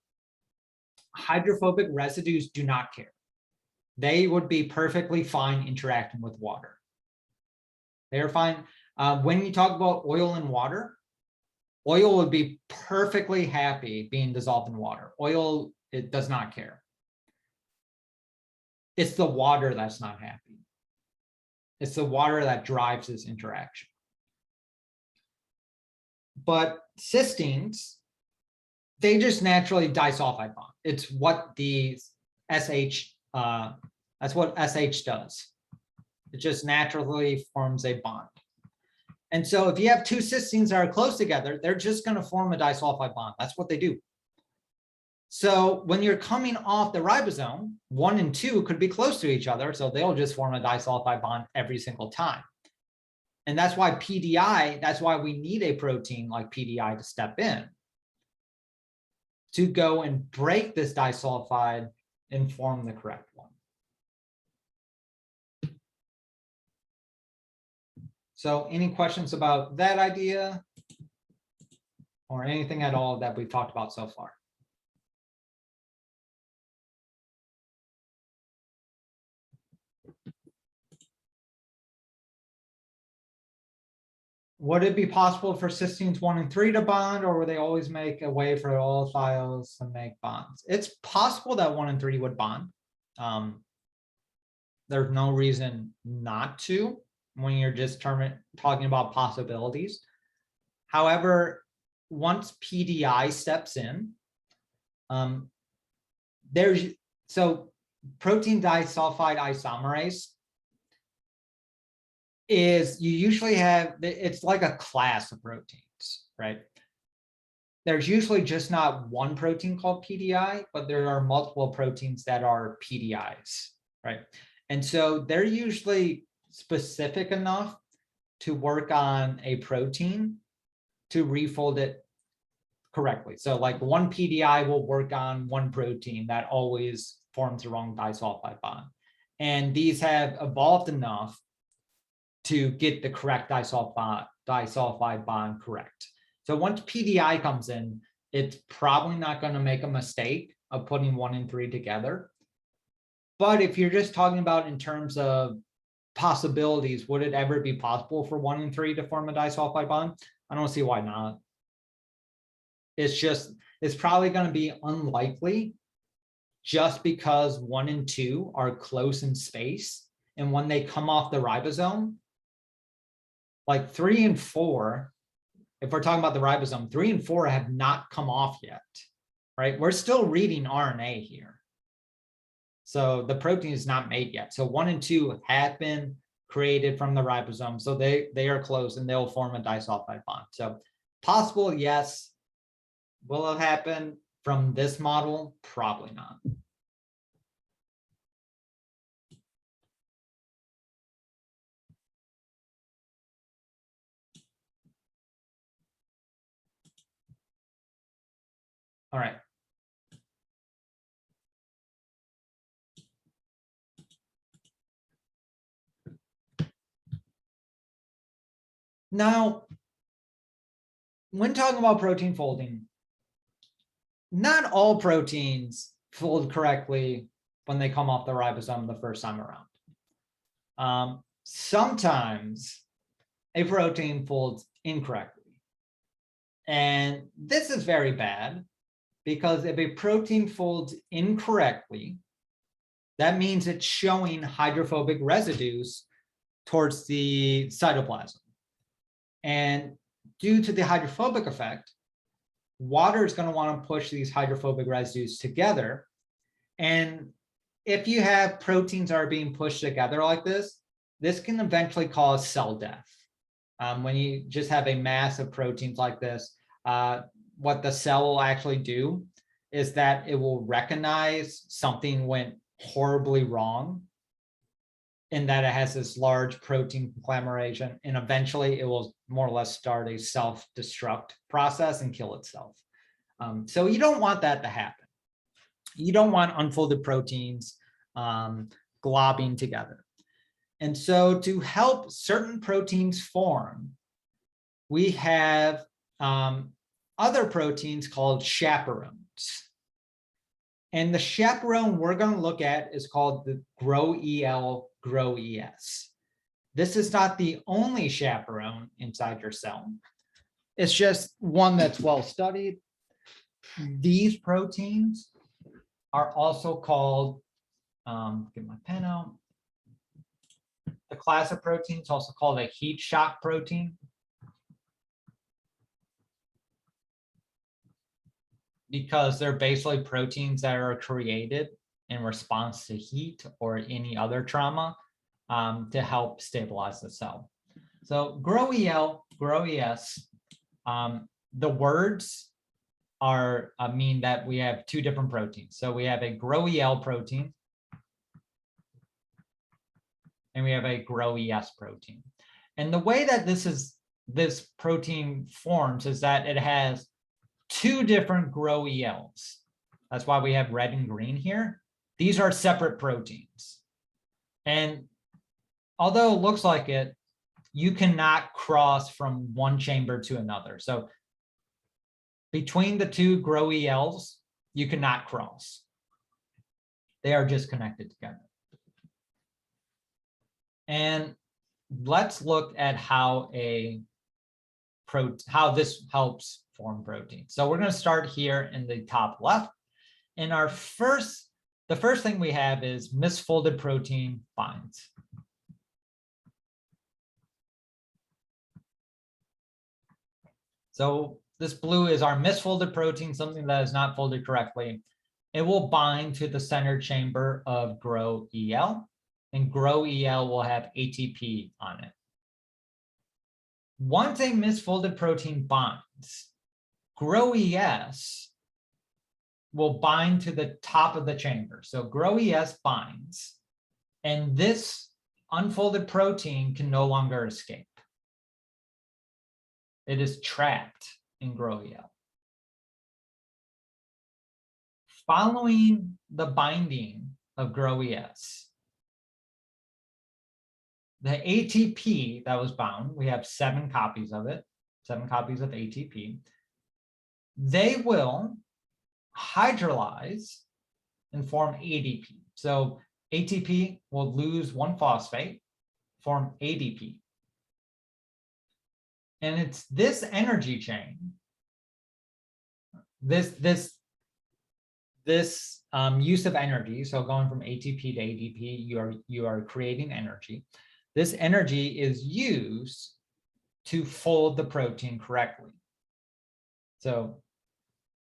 hydrophobic residues do not care. They would be perfectly fine interacting with water. They're fine. When you talk about oil and water, oil would be perfectly happy being dissolved in water. Oil, it does not care. It's the water that's not happy. It's the water that drives this interaction. But cysteines, they just naturally disulfide bond. It's what the SH, that's what SH does. It just naturally forms a bond. And so if you have two cysteines that are close together, they're just going to form a disulfide bond. That's what they do. So when you're coming off the ribosome, 1 and 2 could be close to each other, so they'll just form a disulfide bond every single time. And that's why PDI, that's why we need a protein like PDI to step in, to go and break this disulfide and form the correct one. So any questions about that idea? or anything at all that we've talked about so far? Would it be possible for cysteines 1 and 3 to bond, or would they always make a way for olefins to make bonds? It's possible that 1 and 3 would bond. There's no reason not to when you're just talking about possibilities. However, once PDI steps in, so protein disulfide isomerase is, you usually have, it's like a class of proteins, right? There's usually just not one protein called PDI, but there are multiple proteins that are PDIs, right? And so they're usually specific enough to work on a protein to refold it correctly. So like one PDI will work on one protein that always forms the wrong disulfide bond. And these have evolved enough to get the correct disulfide bond correct. So once PDI comes in, it's probably not going to make a mistake of putting 1 and 3 together. But if you're just talking about in terms of possibilities, would it ever be possible for 1 and 3 to form a disulfide bond? I don't see why not. It's probably going to be unlikely just because 1 and 2 are close in space. And when they come off the ribosome, like 3 and 4, if we're talking about the ribosome, 3 and 4 have not come off yet, right? We're still reading RNA here. So the protein is not made yet. So 1 and 2 have been created from the ribosome. So they are close and they'll form a disulfide bond. So possible, yes. Will it happen from this model? Probably not. All right. Now, when talking about protein folding, not all proteins fold correctly when they come off the ribosome the first time around. Sometimes a protein folds incorrectly. And this is very bad because if a protein folds incorrectly, that means it's showing hydrophobic residues towards the cytoplasm. And due to the hydrophobic effect, water is going to want to push these hydrophobic residues together. And if you have proteins that are being pushed together like this can eventually cause cell death. When you just have a mass of proteins like this, what the cell will actually do is that it will recognize something went horribly wrong in that it has this large protein conglomeration, and eventually it will more or less start a self-destruct process and kill itself. So you don't want that to happen. You don't want unfolded proteins globbing together. And so to help certain proteins form, we have other proteins called chaperones. And the chaperone we're going to look at is called the GroEL, GroES. This is not the only chaperone inside your cell. It's just one that's well studied. These proteins are also called, get my pen out. The class of proteins also called a heat shock protein, because they're basically proteins that are created in response to heat or any other trauma to help stabilize the cell. So GroEL, GroES, the words are mean that we have two different proteins. So we have a GroEL protein and we have a GroES protein. And the way that this protein forms is that it has two different GroELs. That's why we have red and green here. These are separate proteins. And although it looks like it, you cannot cross from one chamber to another. So between the two GroELs, you cannot cross. They are just connected together. And let's look at how this helps form protein. So we're going to start here in the top left. And the first thing we have is misfolded protein binds. So this blue is our misfolded protein, something that is not folded correctly. It will bind to the center chamber of GroEL, and GroEL will have ATP on it. Once a misfolded protein binds, GroES will bind to the top of the chamber. So GroES binds, and this unfolded protein can no longer escape. It is trapped in GroEL. Following the binding of GroES, the ATP that was bound, we have 7 copies of it, 7 copies of ATP. They will hydrolyze and form ADP. So ATP will lose 1 phosphate, form ADP. And it's this energy chain, this use of energy, so going from ATP to ADP, you are creating energy. This energy is used to fold the protein correctly. So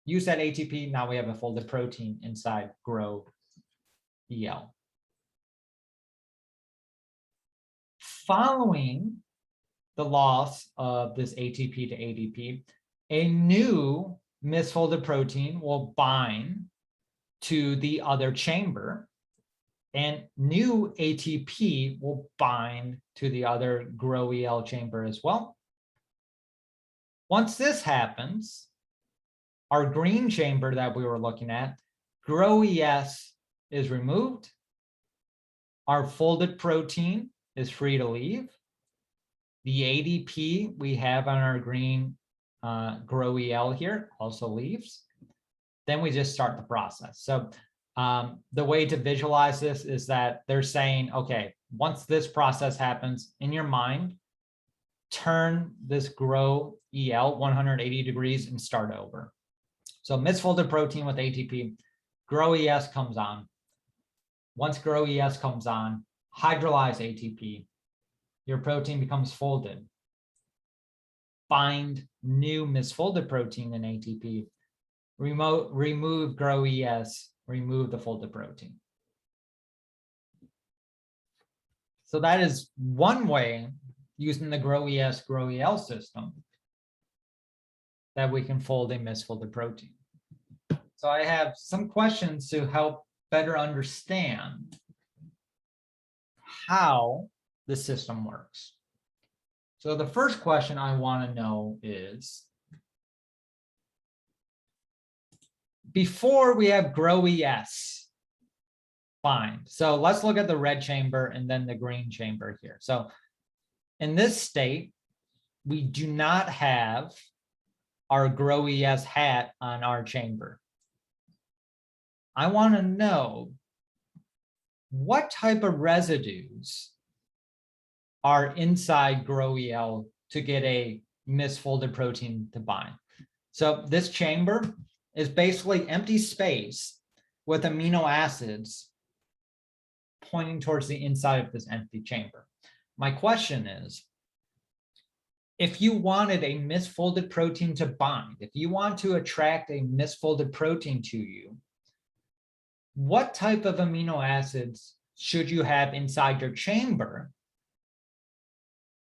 use that ATP, now we have a folded protein inside GroEL. Following the loss of this ATP to ADP, a new misfolded protein will bind to the other chamber, and new ATP will bind to the other GroEL chamber as well. Once this happens, our green chamber that we were looking at, GroES is removed. Our folded protein is free to leave. The ADP we have on our green GroEL here also leaves. Then we just start the process. So the way to visualize this is that they're saying, okay, once this process happens in your mind, turn this GroEL 180 degrees and start over. So misfolded protein with ATP, GroES comes on. Once GroES comes on, hydrolyze ATP. Your protein becomes folded. Bind new misfolded protein in ATP. Remove GroES, remove the folded protein. So that is one way, using the GroES GroEL system, that we can fold a misfolded protein. So I have some questions to help better understand how the system works. So the first question I want to know is, before we have GroES bind, so let's look at the red chamber and then the green chamber here. So in this state, we do not have our GroES hat on our chamber. I want to know what type of residues are inside GroEL to get a misfolded protein to bind. So this chamber is basically empty space with amino acids pointing towards the inside of this empty chamber. My question is, if you wanted a misfolded protein to bind, if you want to attract a misfolded protein to you, what type of amino acids should you have inside your chamber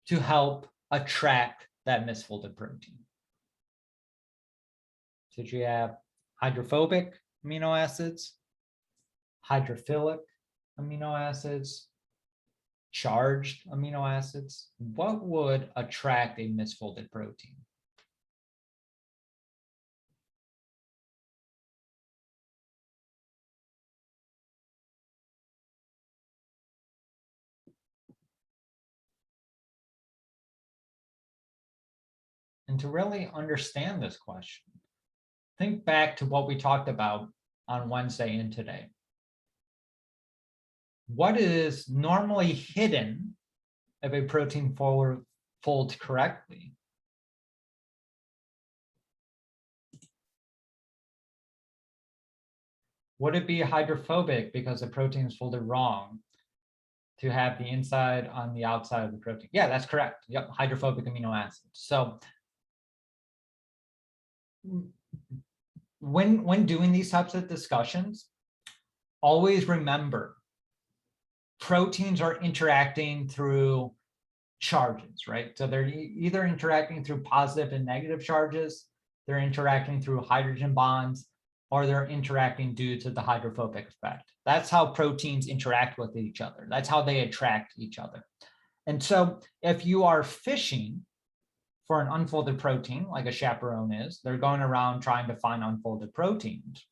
to help attract that misfolded protein? Should you have hydrophobic amino acids, hydrophilic amino acids, charged amino acids? What would attract a misfolded protein? And to really understand this question, think back to what we talked about on Wednesday and today. What is normally hidden if a protein folds correctly? Would it be hydrophobic because the protein is folded wrong to have the inside on the outside of the protein? Yeah, that's correct. Yep, hydrophobic amino acids. So when doing these types of discussions, always remember proteins are interacting through charges, right? So they're either interacting through positive and negative charges, they're interacting through hydrogen bonds, or they're interacting due to the hydrophobic effect. That's how proteins interact with each other. That's how they attract each other. And so if you are fishing for an unfolded protein, like a chaperone is, they're going around trying to find unfolded proteins.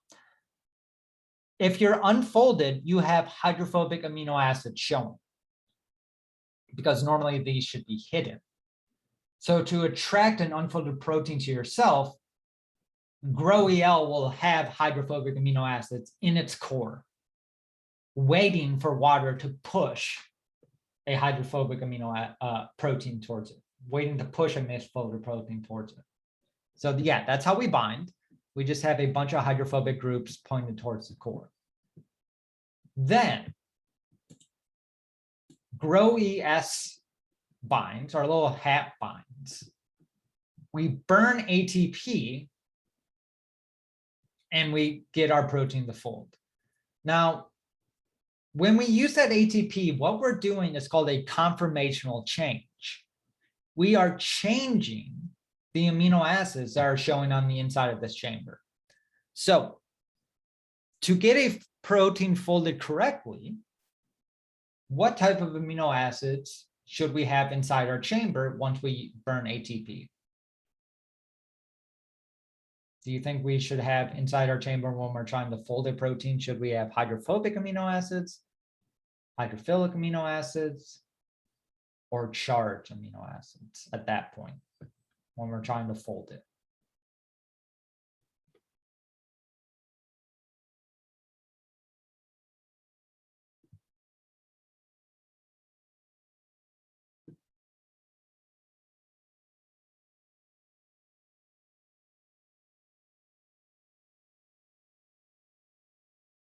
If you're unfolded, you have hydrophobic amino acids showing, because normally these should be hidden. So to attract an unfolded protein to yourself, GroEL will have hydrophobic amino acids in its core, waiting for water to push a hydrophobic amino protein towards it, waiting to push a misfolded protein towards it. So yeah, that's how we bind. We just have a bunch of hydrophobic groups pointed towards the core. Then GroES binds, our little hat binds. We burn ATP and we get our protein to fold. Now, when we use that ATP, what we're doing is called a conformational change. We are changing the amino acids that are showing on the inside of this chamber. So to get a protein folded correctly, what type of amino acids should we have inside our chamber once we burn ATP? Do you think we should have inside our chamber when we're trying to fold a protein? Should we have hydrophobic amino acids, hydrophilic amino acids, or charged amino acids at that point when we're trying to fold it?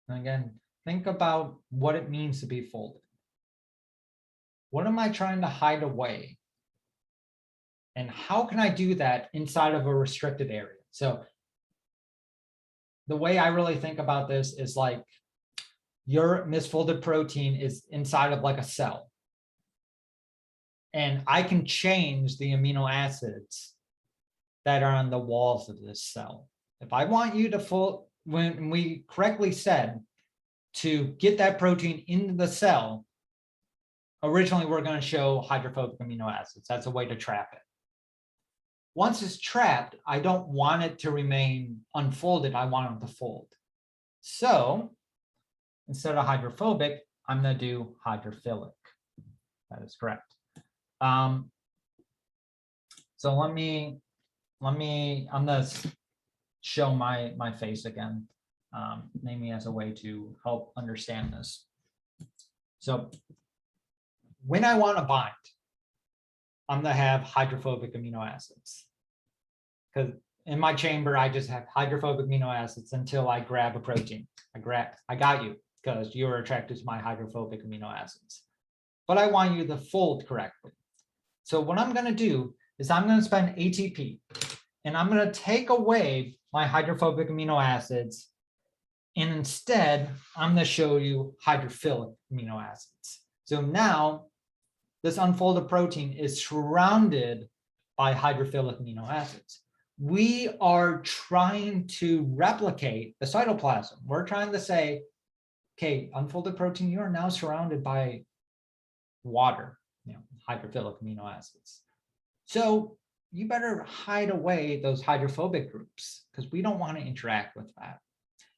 And again, think about what it means to be folded. What am I trying to hide away? And how can I do that inside of a restricted area? So the way I really think about this is like your misfolded protein is inside of like a cell. And I can change the amino acids that are on the walls of this cell. If I want you to fold, when we correctly said to get that protein into the cell, originally we're going to show hydrophobic amino acids. That's a way to trap it. Once it's trapped, I don't want it to remain unfolded. I want it to fold. So instead of hydrophobic, I'm going to do hydrophilic. That is correct. So I'm going to show my face again, namely as a way to help understand this. So when I want to bind, I'm going to have hydrophobic amino acids. Because in my chamber, I just have hydrophobic amino acids until I grab a protein. I got you because you are attracted to my hydrophobic amino acids. But I want you to fold correctly. So what I'm going to do is I'm going to spend ATP and I'm going to take away my hydrophobic amino acids. And instead, I'm going to show you hydrophilic amino acids. So now this unfolded protein is surrounded by hydrophilic amino acids. We are trying to replicate the cytoplasm. We're trying to say, okay, unfolded protein, you are now surrounded by water, hydrophilic amino acids. So you better hide away those hydrophobic groups because we don't want to interact with that.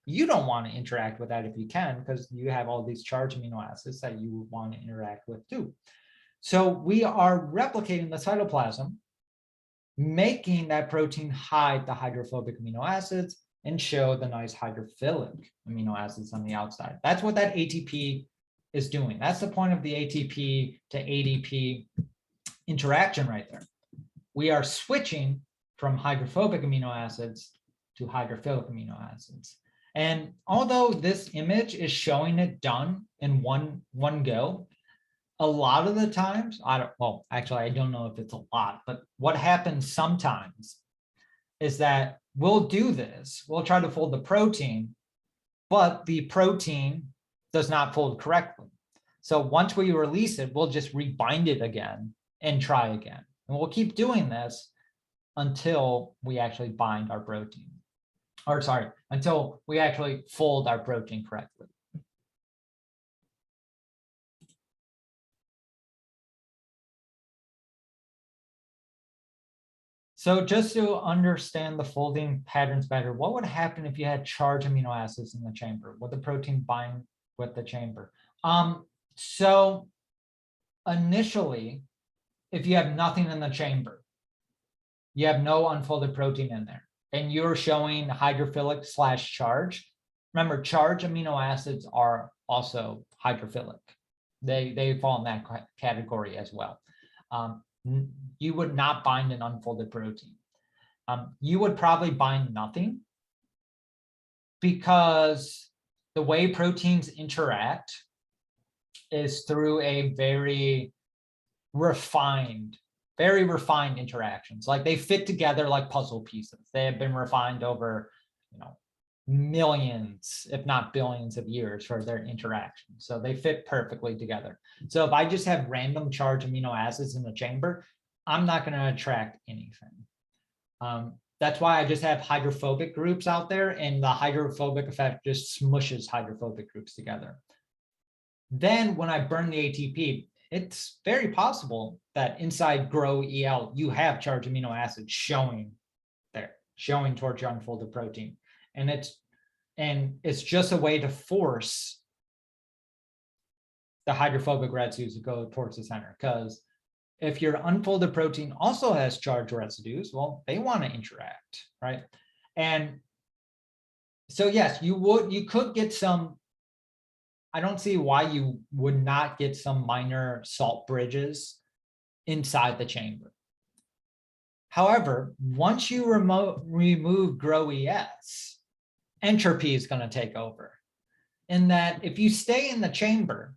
You don't want to interact with that if you can, because you have all these charged amino acids that you want to interact with too. So we are replicating the cytoplasm, making that protein hide the hydrophobic amino acids, and show the nice hydrophilic amino acids on the outside. That's what that ATP is doing. That's the point of the ATP to ADP interaction right there. We are switching from hydrophobic amino acids to hydrophilic amino acids. And although this image is showing it done in one go, a lot of the times, I don't know if it's a lot, but what happens sometimes is that we'll do this. We'll try to fold the protein, but the protein does not fold correctly. So once we release it, we'll just rebind it again and try again. And we'll keep doing this until we actually bind our protein. Or sorry, until we actually fold our protein correctly. So just to understand the folding patterns better, what would happen if you had charged amino acids in the chamber? Would the protein bind with the chamber? So initially, if you have nothing in the chamber, you have no unfolded protein in there, and you're showing hydrophilic / charge. Remember, charged amino acids are also hydrophilic. They fall in that category as well. You would not bind an unfolded protein. You would probably bind nothing, because the way proteins interact is through a very refined interactions. Like they fit together like puzzle pieces. They have been refined over, millions, if not billions of years for their interaction. So they fit perfectly together. So if I just have random charged amino acids in the chamber, I'm not going to attract anything. That's why I just have hydrophobic groups out there, and the hydrophobic effect just smushes hydrophobic groups together. Then when I burn the ATP, it's very possible that inside GroEL, you have charged amino acids showing there, showing towards your unfolded protein. And it's just a way to force the hydrophobic residues to go towards the center. Because if your unfolded protein also has charged residues, well, they want to interact, right? And so yes, you could get some. I don't see why you would not get some minor salt bridges inside the chamber. However, once you remove GroES, entropy is going to take over. In that, if you stay in the chamber,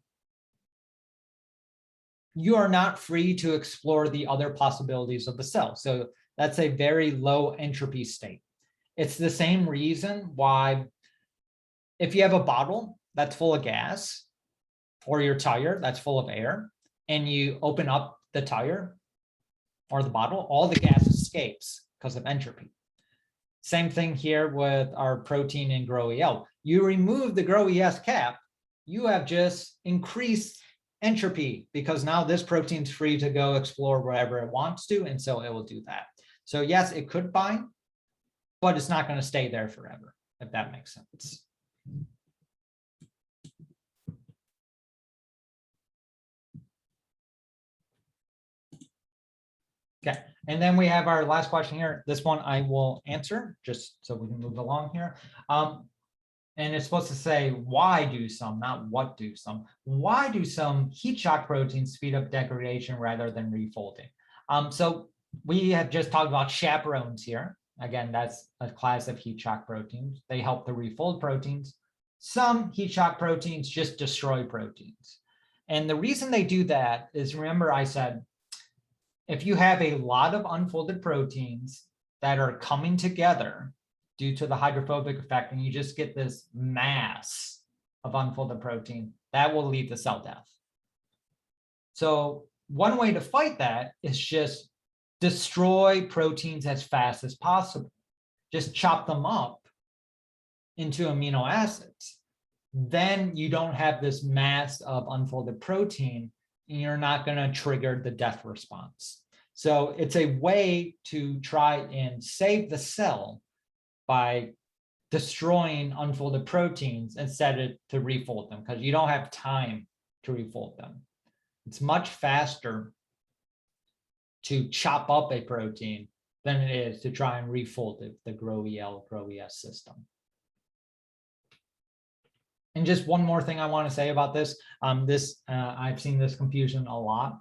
you are not free to explore the other possibilities of the cell. So that's a very low entropy state. It's the same reason why if you have a bottle that's full of gas, or your tire that's full of air, and you open up the tire or the bottle, all the gas escapes because of entropy. Same thing here with our protein in GroEL. You remove the GroES cap, you have just increased entropy, because now this protein's free to go explore wherever it wants to, and so it will do that. So yes, it could bind, but it's not going to stay there forever, if that makes sense. Okay, and then we have our last question here. This one I will answer just so we can move along here. And it's supposed to say, why do some, not what do some. Why do some heat shock proteins speed up degradation rather than refolding? So we have just talked about chaperones here. Again, that's a class of heat shock proteins. They help to refold proteins. Some heat shock proteins just destroy proteins. And the reason they do that is, remember I said, if you have a lot of unfolded proteins that are coming together due to the hydrophobic effect, and you just get this mass of unfolded protein, that will lead to cell death. So one way to fight that is just destroy proteins as fast as possible. Just chop them up into amino acids. Then you don't have this mass of unfolded protein, and you're not going to trigger the death response. So it's a way to try and save the cell by destroying unfolded proteins instead of to refold them, because you don't have time to refold them. It's much faster to chop up a protein than it is to try and refold the GroEL, GroES system. And just one more thing I want to say about this. I've seen this confusion a lot.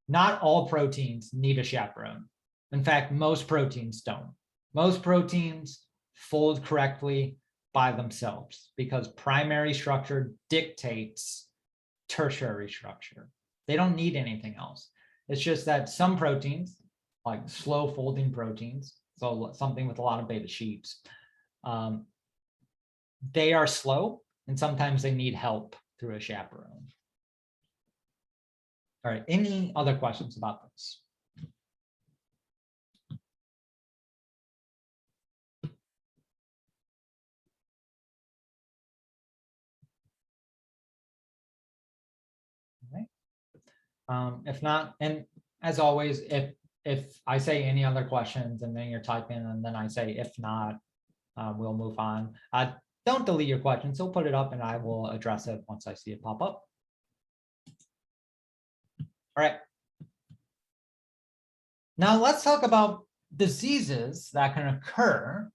Not all proteins need a chaperone. In fact, most proteins don't. Most proteins fold correctly by themselves because primary structure dictates tertiary structure. They don't need anything else. It's just that some proteins, like slow folding proteins, so something with a lot of beta sheets, they are slow and sometimes they need help through a chaperone. All right, any other questions about this? If not, and as always, if I say any other questions and then you're typing and then I say if not, we'll move on. Don't delete your question, so put it up and I will address it once I see it pop up. All right. Now let's talk about diseases that can occur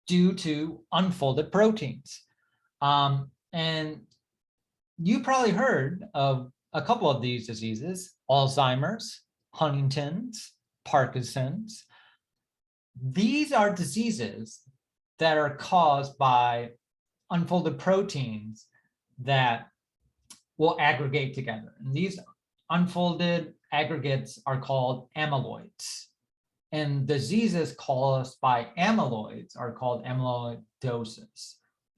due to unfolded proteins. And you probably heard of a couple of these diseases: Alzheimer's, Huntington's, Parkinson's. These are diseases that are caused by unfolded proteins that will aggregate together. And these unfolded aggregates are called amyloids. And diseases caused by amyloids are called amyloidosis.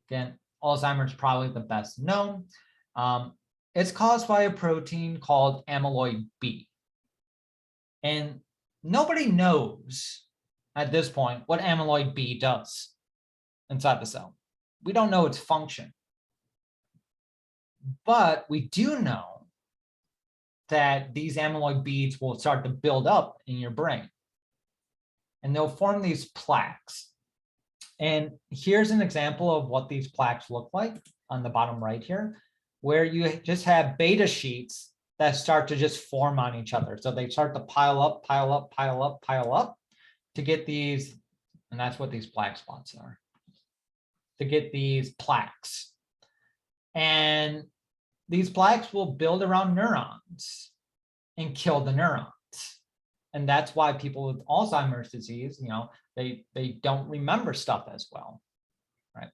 Again, Alzheimer's is probably the best known. It's caused by a protein called amyloid B. And nobody knows at this point what amyloid B does inside the cell. We don't know its function. But we do know that these amyloid beads will start to build up in your brain. And they'll form these plaques. And here's an example of what these plaques look like on the bottom right here, where you just have beta sheets that start to just form on each other. So they start to pile up, pile up, pile up, pile up to get these, and that's what these plaque spots are, to get these plaques. And these plaques will build around neurons and kill the neurons. And that's why people with Alzheimer's disease, they don't remember stuff as well, right?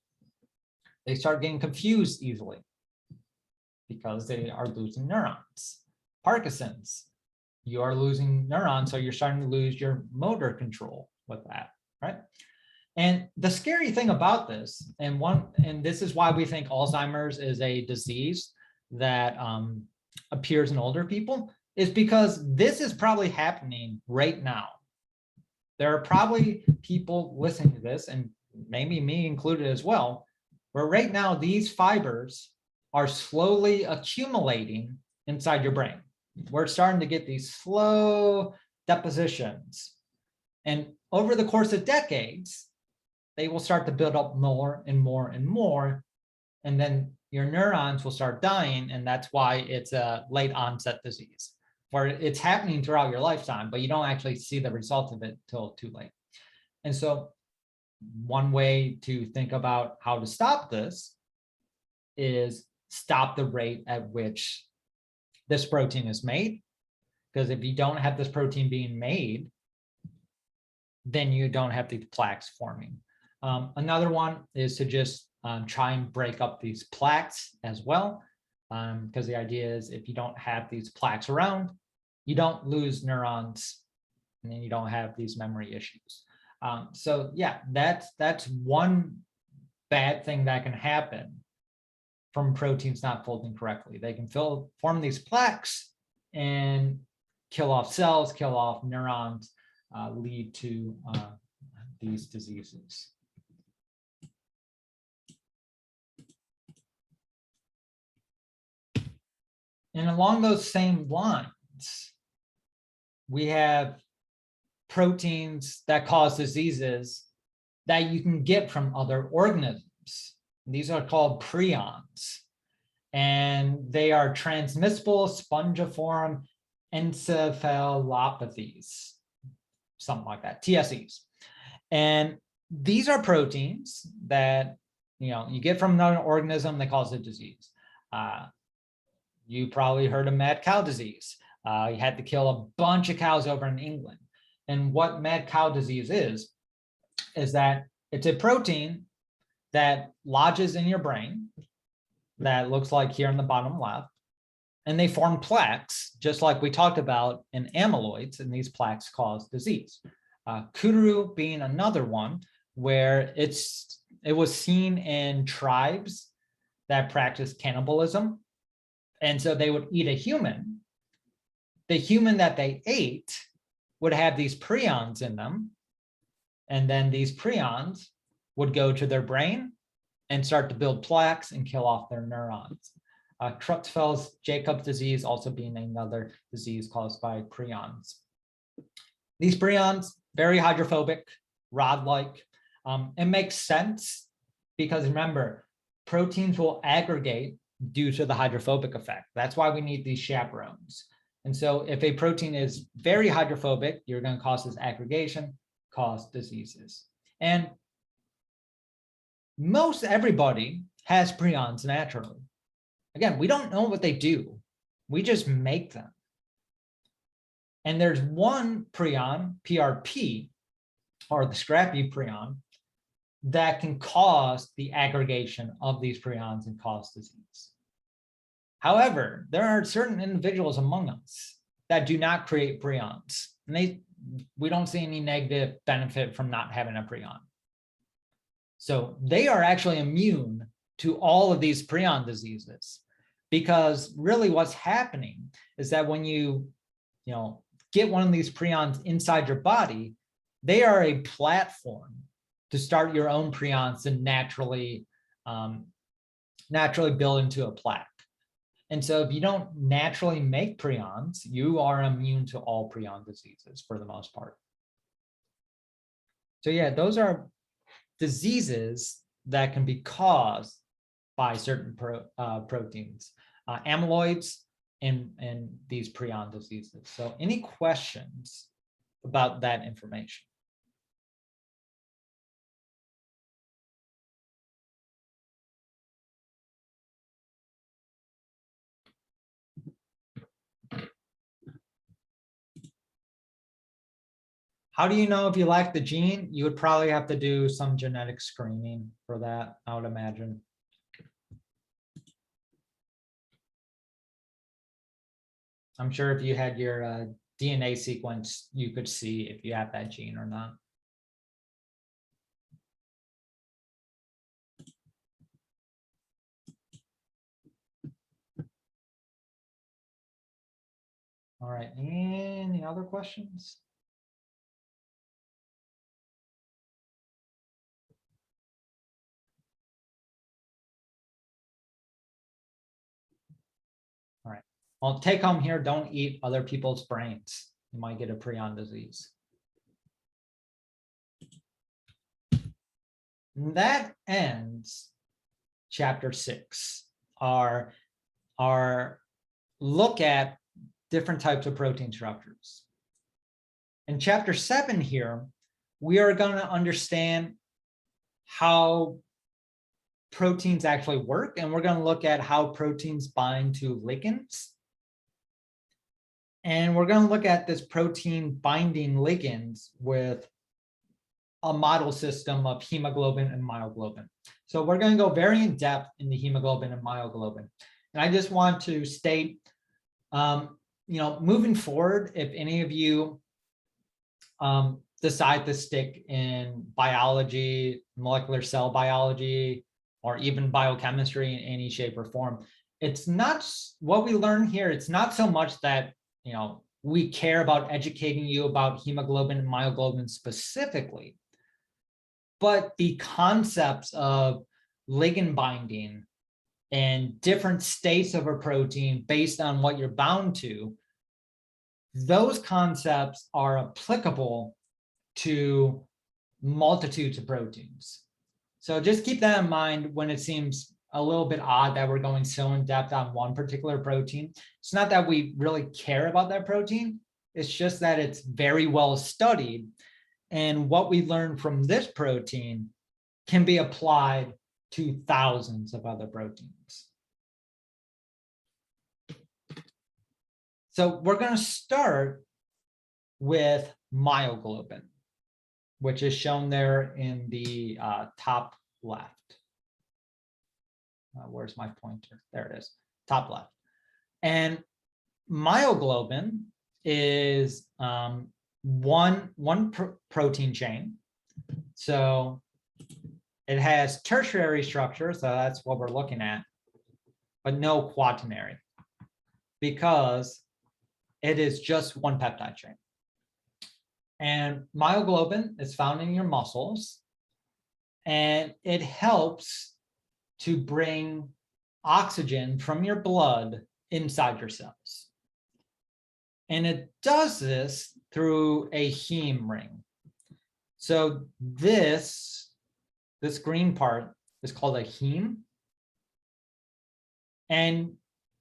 They start getting confused easily because they are losing neurons. Parkinson's, you are losing neurons, so you're starting to lose your motor control with that, right? And the scary thing about this, and this is why we think Alzheimer's is a disease that appears in older people, is because this is probably happening right now. There are probably people listening to this, and maybe me included as well, where right now these fibers are slowly accumulating inside your brain. We're starting to get these slow depositions. And over the course of decades, they will start to build up more and more and more. And then your neurons will start dying. And that's why it's a late onset disease, where it's happening throughout your lifetime, but you don't actually see the result of it till too late. And so one way to think about how to stop this is stop the rate at which this protein is made. Because if you don't have this protein being made, then you don't have these plaques forming. Another one is to just try and break up these plaques as well. Because the idea is if you don't have these plaques around, you don't lose neurons, and then you don't have these memory issues. So yeah, that's one bad thing that can happen from proteins not folding correctly. They can form these plaques and kill off cells, kill off neurons, lead to these diseases. And along those same lines, we have proteins that cause diseases that you can get from other organisms. These are called prions, and they are transmissible spongiform encephalopathies. something like that, TSEs. And these are proteins that, you get from another organism that cause a disease. You probably heard of mad cow disease. You had to kill a bunch of cows over in England. And what mad cow disease is that it's a protein that lodges in your brain that looks like here in the bottom left, and they form plaques, just like we talked about in amyloids, and these plaques cause disease. Kuduru being another one where it was seen in tribes that practiced cannibalism. And so they would eat a human. The human that they ate would have these prions in them. And then these prions would go to their brain and start to build plaques and kill off their neurons. Creutzfeldt-Jacobs disease also being another disease caused by prions. These prions, very hydrophobic, rod-like. It makes sense because remember, proteins will aggregate due to the hydrophobic effect. That's why we need these chaperones. And so if a protein is very hydrophobic, you're going to cause this aggregation, cause diseases. And most everybody has prions naturally. Again, we don't know what they do. We just make them. And there's one prion, PRP, or the scrappy prion, that can cause the aggregation of these prions and cause disease. However, there are certain individuals among us that do not create prions, and we don't see any negative benefit from not having a prion. So they are actually immune to all of these prion diseases, because really what's happening is that when you get one of these prions inside your body, they are a platform to start your own prions and naturally build into a plaque. And so if you don't naturally make prions, you are immune to all prion diseases for the most part. So yeah, those are diseases that can be caused by certain proteins, amyloids and these prion diseases. So any questions about that information? How do you know if you lack the gene? You would probably have to do some genetic screening for that, I would imagine. I'm sure if you had your DNA sequence, you could see if you have that gene or not. All right, any other questions? All right, well, take home here, don't eat other people's brains. You might get a prion disease. And that ends chapter 6, our look at different types of protein structures. In chapter 7 here, we are going to understand how proteins actually work, and we're going to look at how proteins bind to ligands. And we're going to look at this protein binding ligands with a model system of hemoglobin and myoglobin. So we're going to go very in depth in the hemoglobin and myoglobin. And I just want to state, moving forward, if any of you decide to stick in biology, molecular cell biology, or even biochemistry in any shape or form, it's not what we learn here. It's not so much that, we care about educating you about hemoglobin and myoglobin specifically, but the concepts of ligand binding and different states of a protein based on what you're bound to, those concepts are applicable to multitudes of proteins. So just keep that in mind when it seems a little bit odd that we're going so in depth on one particular protein. It's not that we really care about that protein, It's just that it's very well studied. And what we learned from this protein can be applied to thousands of other proteins. So we're going to start with myoglobin, which is shown there in the top left. Where's my pointer? There it is, top left. And myoglobin is one protein chain. So it has tertiary structure, so that's what we're looking at, but no quaternary, because it is just one peptide chain. And myoglobin is found in your muscles, and it helps to bring oxygen from your blood inside your cells. And it does this through a heme ring. So this green part is called a heme. And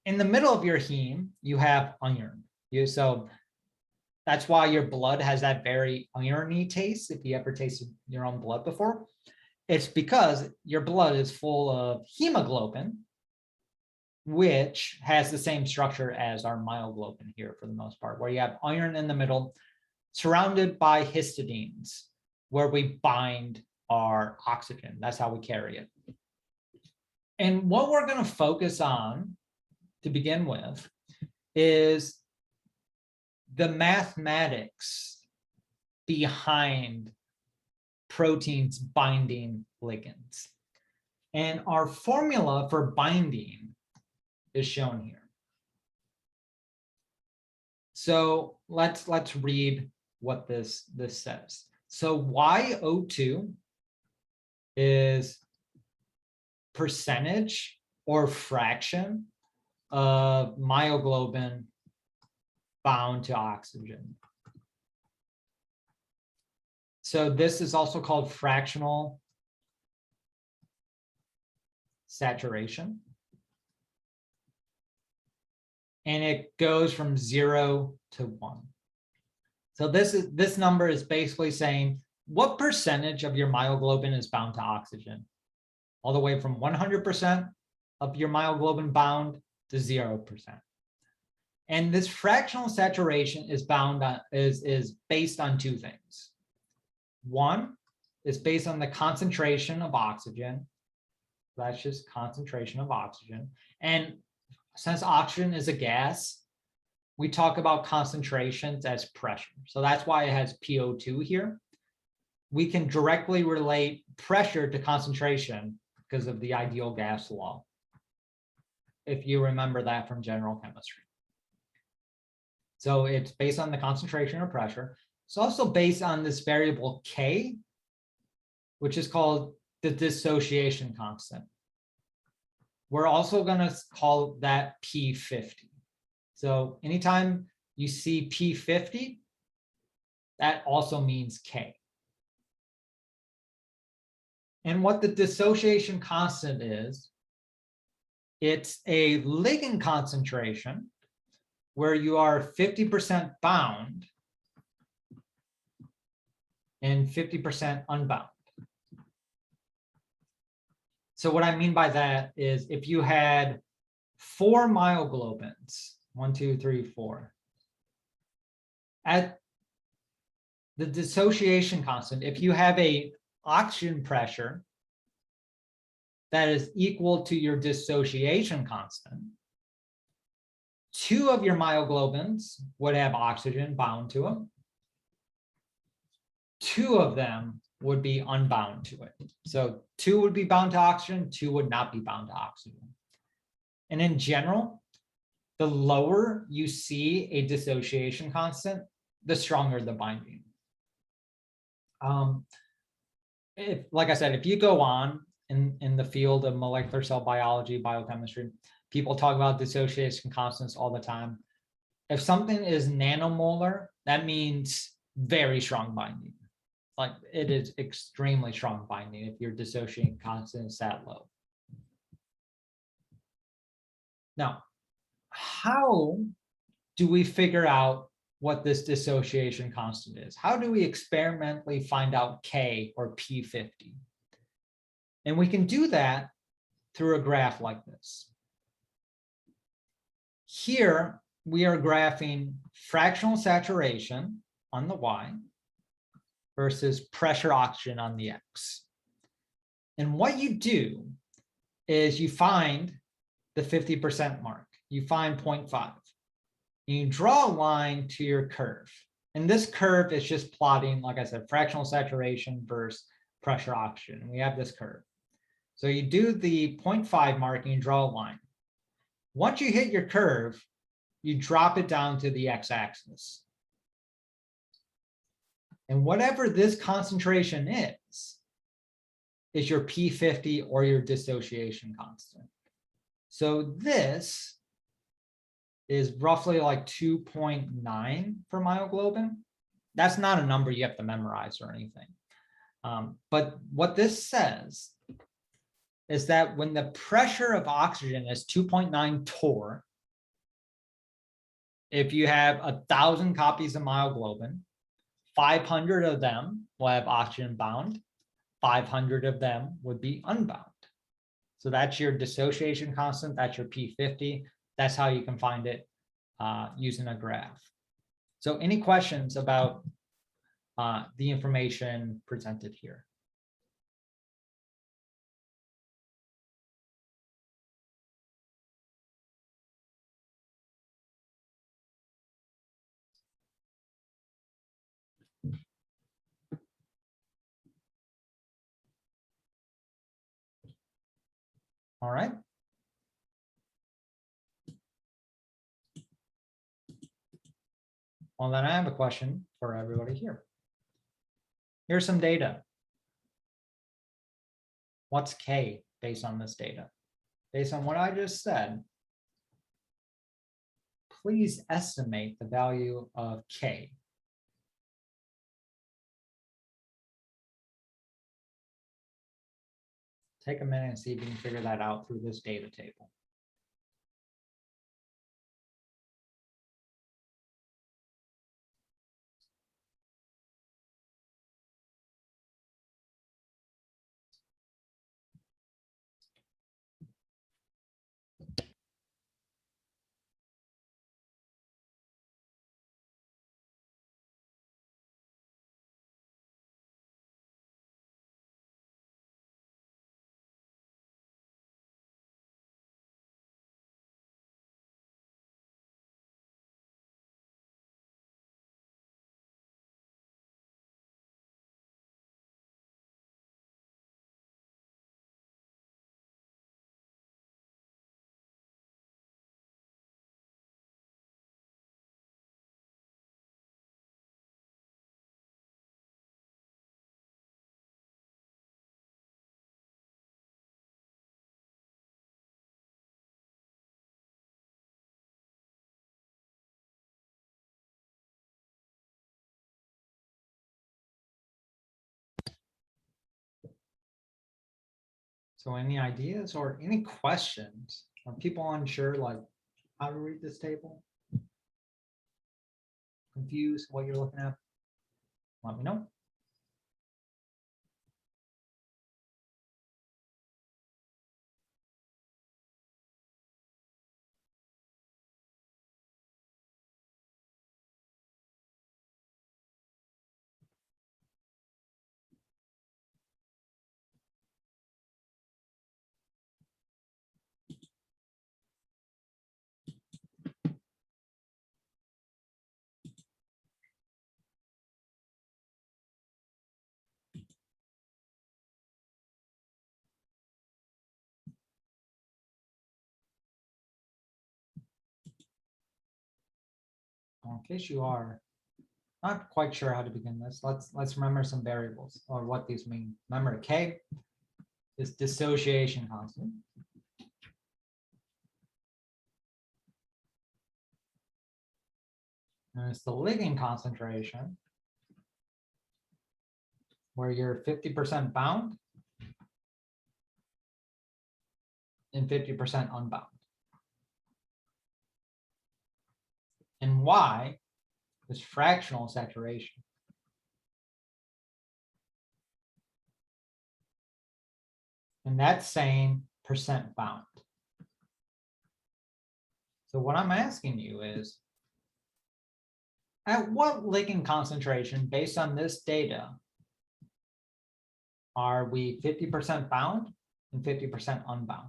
in the middle of your heme, you have iron. So that's why your blood has that very irony taste, if you ever tasted your own blood before. It's because your blood is full of hemoglobin, which has the same structure as our myoglobin here for the most part, where you have iron in the middle, surrounded by histidines, where we bind our oxygen. That's how we carry it. And what we're going to focus on to begin with is the mathematics behind proteins binding ligands. And our formula for binding is shown here. So let's read what this says. So YO2 is percentage or fraction of myoglobin bound to oxygen. So this is also called fractional saturation. And it goes from 0 to 1. So this number is basically saying what percentage of your myoglobin is bound to oxygen, all the way from 100% of your myoglobin bound to 0%. And this fractional saturation is based on two things. One is based on the concentration of oxygen. That's just concentration of oxygen. And since oxygen is a gas, we talk about concentrations as pressure. So that's why it has PO2 here. We can directly relate pressure to concentration because of the ideal gas law, if you remember that from general chemistry. So it's based on the concentration or pressure. It's also based on this variable K, which is called the dissociation constant. We're also going to call that P50. So anytime you see P50, that also means K. And what the dissociation constant is, it's a ligand concentration where you are 50% bound and 50% unbound. So what I mean by that is if you had 4 myoglobins, 1, 2, 3, 4, at the dissociation constant, if you have a oxygen pressure that is equal to your dissociation constant, 2 of your myoglobins would have oxygen bound to them. 2 of them would be unbound to it. So 2 would be bound to oxygen, 2 would not be bound to oxygen. And in general, the lower you see a dissociation constant, the stronger the binding. Like I said, if you go on in the field of molecular cell biology, biochemistry, people talk about dissociation constants all the time. If something is nanomolar, that means very strong binding. Like it is extremely strong binding if your dissociating constant is that low. Now, how do we figure out what this dissociation constant is. How do we experimentally find out K or P50? And we can do that through a graph like this. Here, we are graphing fractional saturation on the Y versus pressure oxygen on the X. And what you do is you find the 50% mark. You find 0.5. And you draw a line to your curve. And this curve is just plotting, like I said, fractional saturation versus pressure oxygen. And we have this curve. So you do the 0.5 mark and you draw a line. Once you hit your curve, you drop it down to the x-axis. And whatever this concentration is your P50 or your dissociation constant. So this is roughly like 2.9 for myoglobin. That's not a number you have to memorize or anything. But what this says is that when the pressure of oxygen is 2.9 torr, if you have 1,000 copies of myoglobin, 500 of them will have oxygen bound, 500 of them would be unbound. So that's your dissociation constant, that's your P50. That's how you can find it using a graph. So any questions about the information presented here? All right. Well, then I have a question for everybody here. Here's some data. What's K based on this data? Based on what I just said, please estimate the value of K. Take a minute and see if you can figure that out through this data table. So any ideas or any questions? Are people unsure like how to read this table? Confused what you're looking at? Let me know. Well, in case you are not quite sure how to begin this, let's remember some variables or what these mean. Remember, K is dissociation constant. And it's the ligand concentration where you're 50% bound and 50% unbound. And Y is fractional saturation. And that's saying percent bound. So what I'm asking you is, at what ligand concentration, based on this data, are we 50% bound and 50% unbound?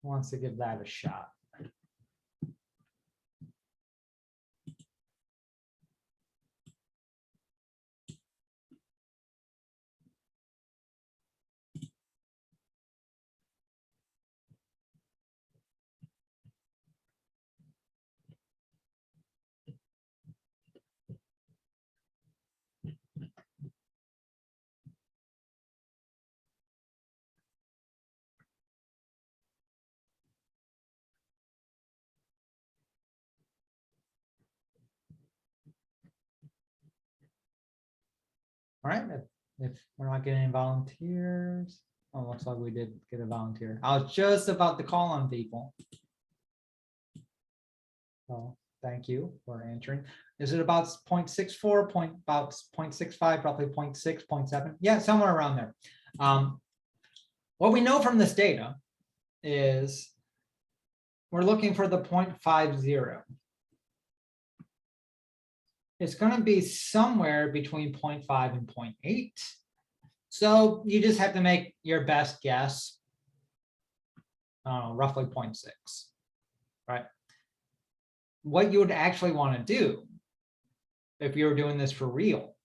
Who wants to give that a shot? All right, if we're not getting any volunteers, oh, looks like we did get a volunteer. I was just about to call on people. So thank you for answering. Is it about 0.64, about 0.65, roughly 0.6, 0.7? Yeah, somewhere around there. What we know from this data is we're looking for the 0.50. It's going to be somewhere between 0.5 and 0.8. So you just have to make your best guess, roughly 0.6, right? What you would actually want to do if you were doing this for real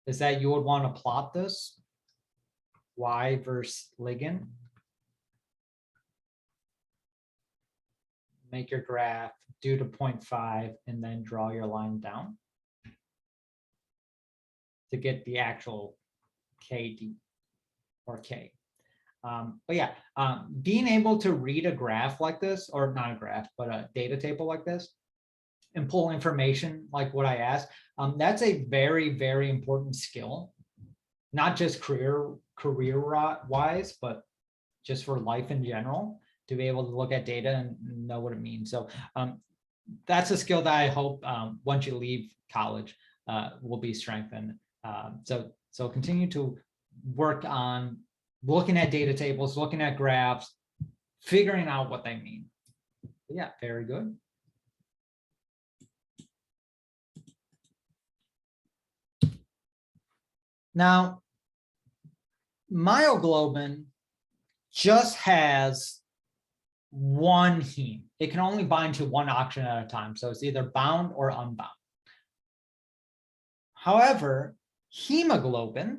is that you would want to plot this Y versus ligand. Make your graph, do to 0.5, and then draw your line down to get the actual KD or K. But yeah, being able to read a graph like this, or not a graph, but a data table like this, and pull information like what I asked, that's a very, very important skill, not just career-wise, but just for life in general, to be able to look at data and know what it means. So that's a skill that I hope once you leave college will be strengthened. So continue to work on looking at data tables, looking at graphs, figuring out what they mean. Yeah, very good. Now, myoglobin just has one heme. It can only bind to one oxygen at a time, so it's either bound or unbound. However, hemoglobin's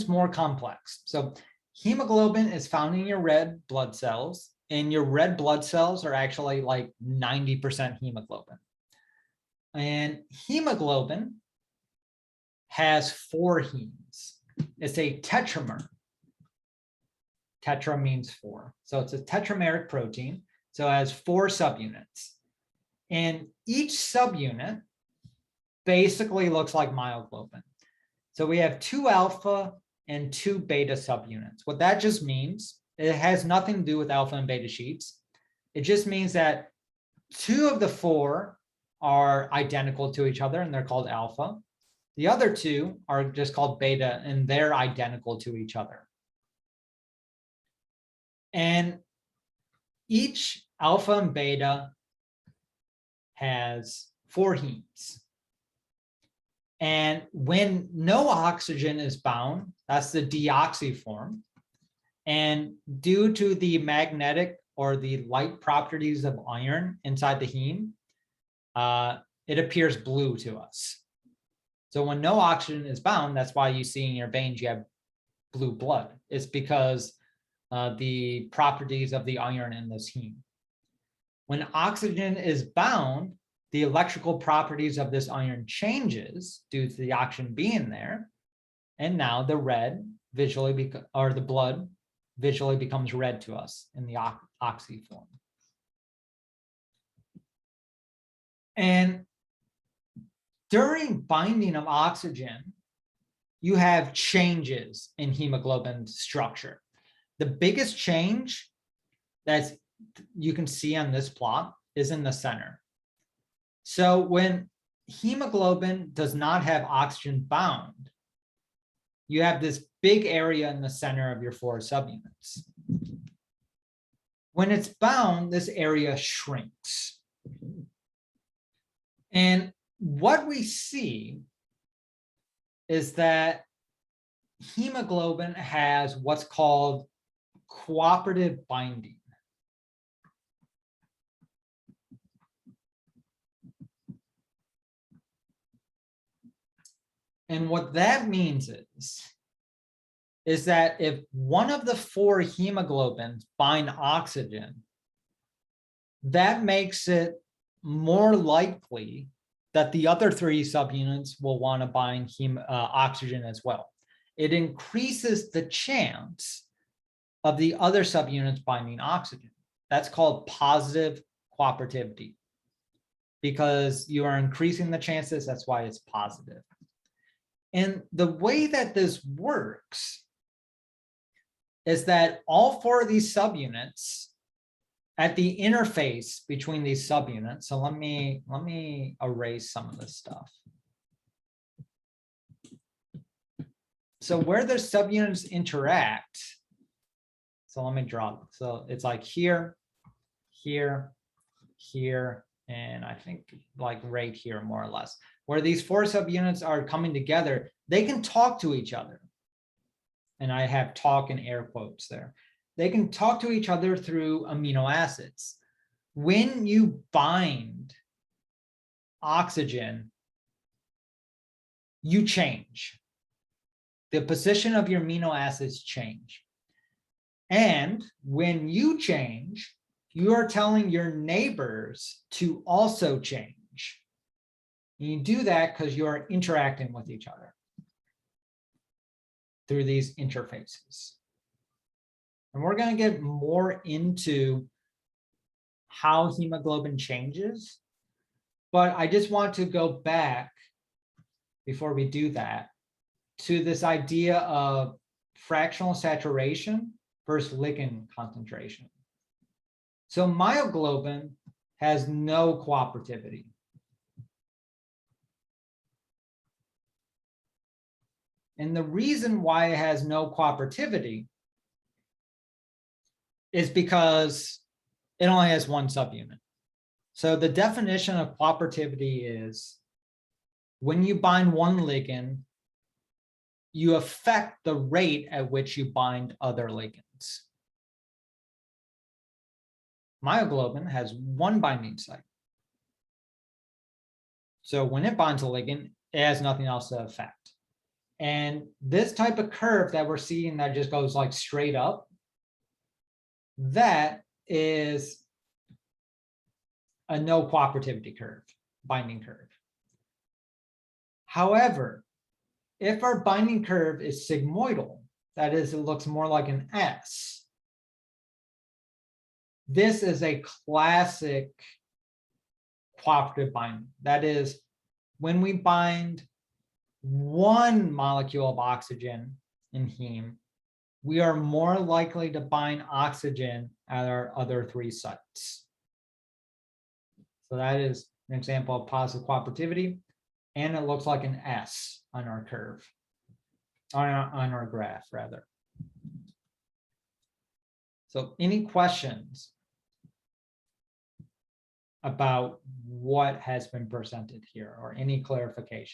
more complex. So hemoglobin is found in your red blood cells, and your red blood cells are actually like 90% hemoglobin. And hemoglobin has 4 hemes. It's a tetramer. Tetra means 4. So it's a tetrameric protein. So it has 4 subunits. And each subunit basically looks like myoglobin. So we have 2 alpha and 2 beta subunits. What that just means, it has nothing to do with alpha and beta sheets. It just means that 2 of the 4 are identical to each other, and they're called alpha. The other 2 are just called beta, and they're identical to each other. And each alpha and beta has 4 hemes. And when no oxygen is bound, that's the deoxy form. And due to the magnetic or the light properties of iron inside the heme, it appears blue to us. So when no oxygen is bound, that's why you see in your veins you have blue blood. It's because the properties of the iron in this heme. When oxygen is bound, the electrical properties of this iron changes due to the oxygen being there. And now the red visually, or the blood visually becomes red to us in the oxy form. And during binding of oxygen, you have changes in hemoglobin structure. The biggest change that you can see on this plot is in the center. So when hemoglobin does not have oxygen bound, you have this big area in the center of your 4 subunits. When it's bound, this area shrinks. And what we see is that hemoglobin has what's called cooperative binding. And what that means is that if one of the 4 hemoglobins bind oxygen, that makes it more likely that the other 3 subunits will want to bind oxygen as well. It increases the chance of the other subunits binding oxygen. That's called positive cooperativity. Because you are increasing the chances, that's why it's positive. And the way that this works is that all 4 of these subunits at the interface between these subunits. So let me erase some of this stuff. So where the subunits interact, so let me draw. So it's like here, here, here, and I think like right here, more or less. Where these 4 subunits are coming together, they can talk to each other. And I have talk in air quotes there. They can talk to each other through amino acids. When you bind oxygen, you change. The position of your amino acids change. And when you change, you are telling your neighbors to also change. And you do that because you are interacting with each other through these interfaces. And we're going to get more into how hemoglobin changes, but I just want to go back before we do that to this idea of fractional saturation versus ligand concentration. So myoglobin has no cooperativity. And the reason why it has no cooperativity is because it only has 1 subunit. So the definition of cooperativity is when you bind one ligand, you affect the rate at which you bind other ligands. Myoglobin has 1 binding site. So when it binds a ligand, it has nothing else to affect. And this type of curve that we're seeing that just goes like straight up, that is a no cooperativity curve, binding curve. However, if our binding curve is sigmoidal, that is, it looks more like an S, this is a classic cooperative binding. That is, when we bind 1 molecule of oxygen in heme, we are more likely to bind oxygen at our other 3 sites. So that is an example of positive cooperativity, and it looks like an S on our curve, on our graph, rather. So any questions about what has been presented here, or any clarifications?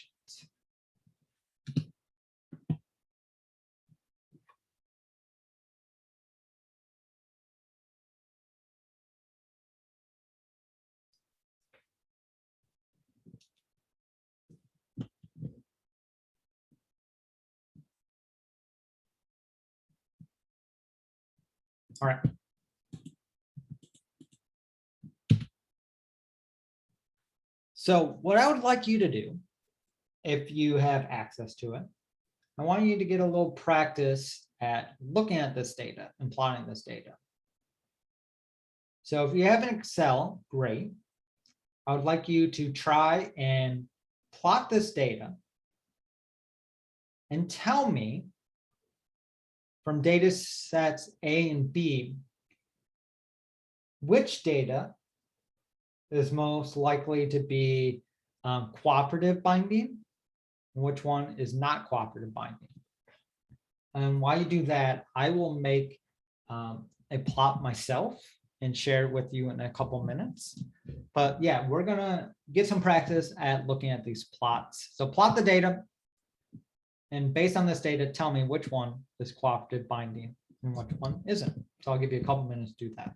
All right. So what I would like you to do, if you have access to it, I want you to get a little practice at looking at this data and plotting this data. So if you have an Excel, great. I would like you to try and plot this data and tell me from data sets A and B, which data is most likely to be cooperative binding, and which one is not cooperative binding. And while you do that, I will make a plot myself and share it with you in a couple minutes. But yeah, we're gonna get some practice at looking at these plots. So plot the data, and based on this data, tell me which one is cooperative binding and which one isn't. So I'll give you a couple minutes to do that.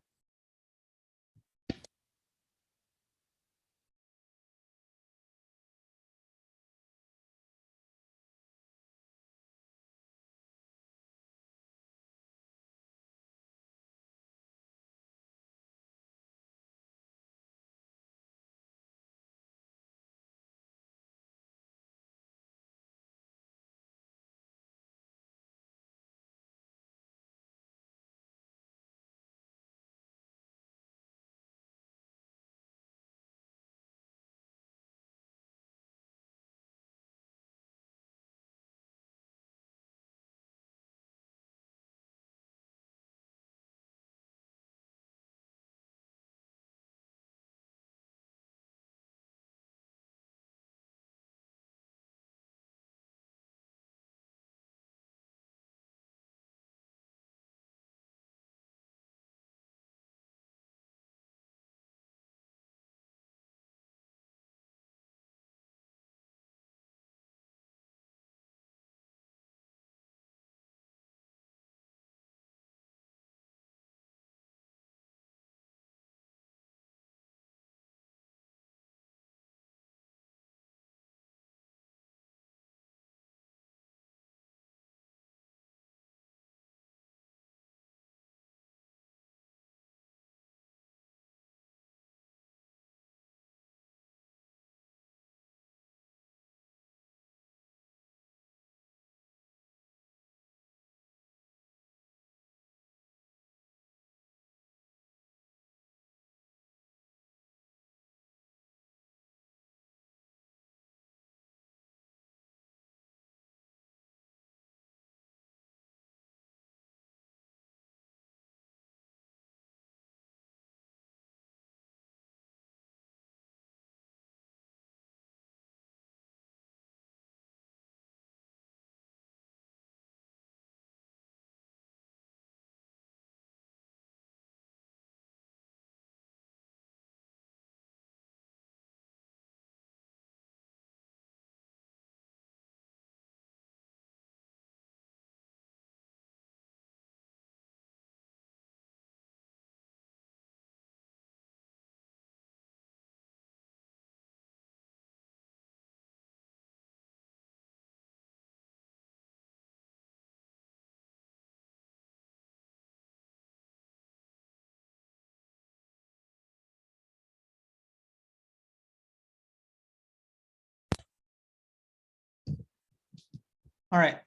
All right,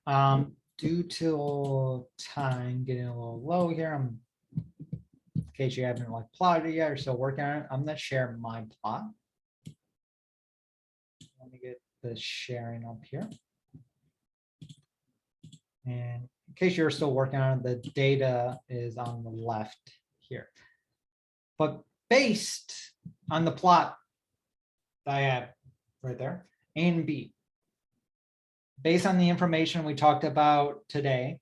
due to time getting a little low here, in case you haven't like plotted it yet or still working on it, I'm gonna share my plot. Let me get the sharing up here. And in case you're still working on it, the data is on the left here. But based on the plot that I have right there, A and B, based on the information we talked about today,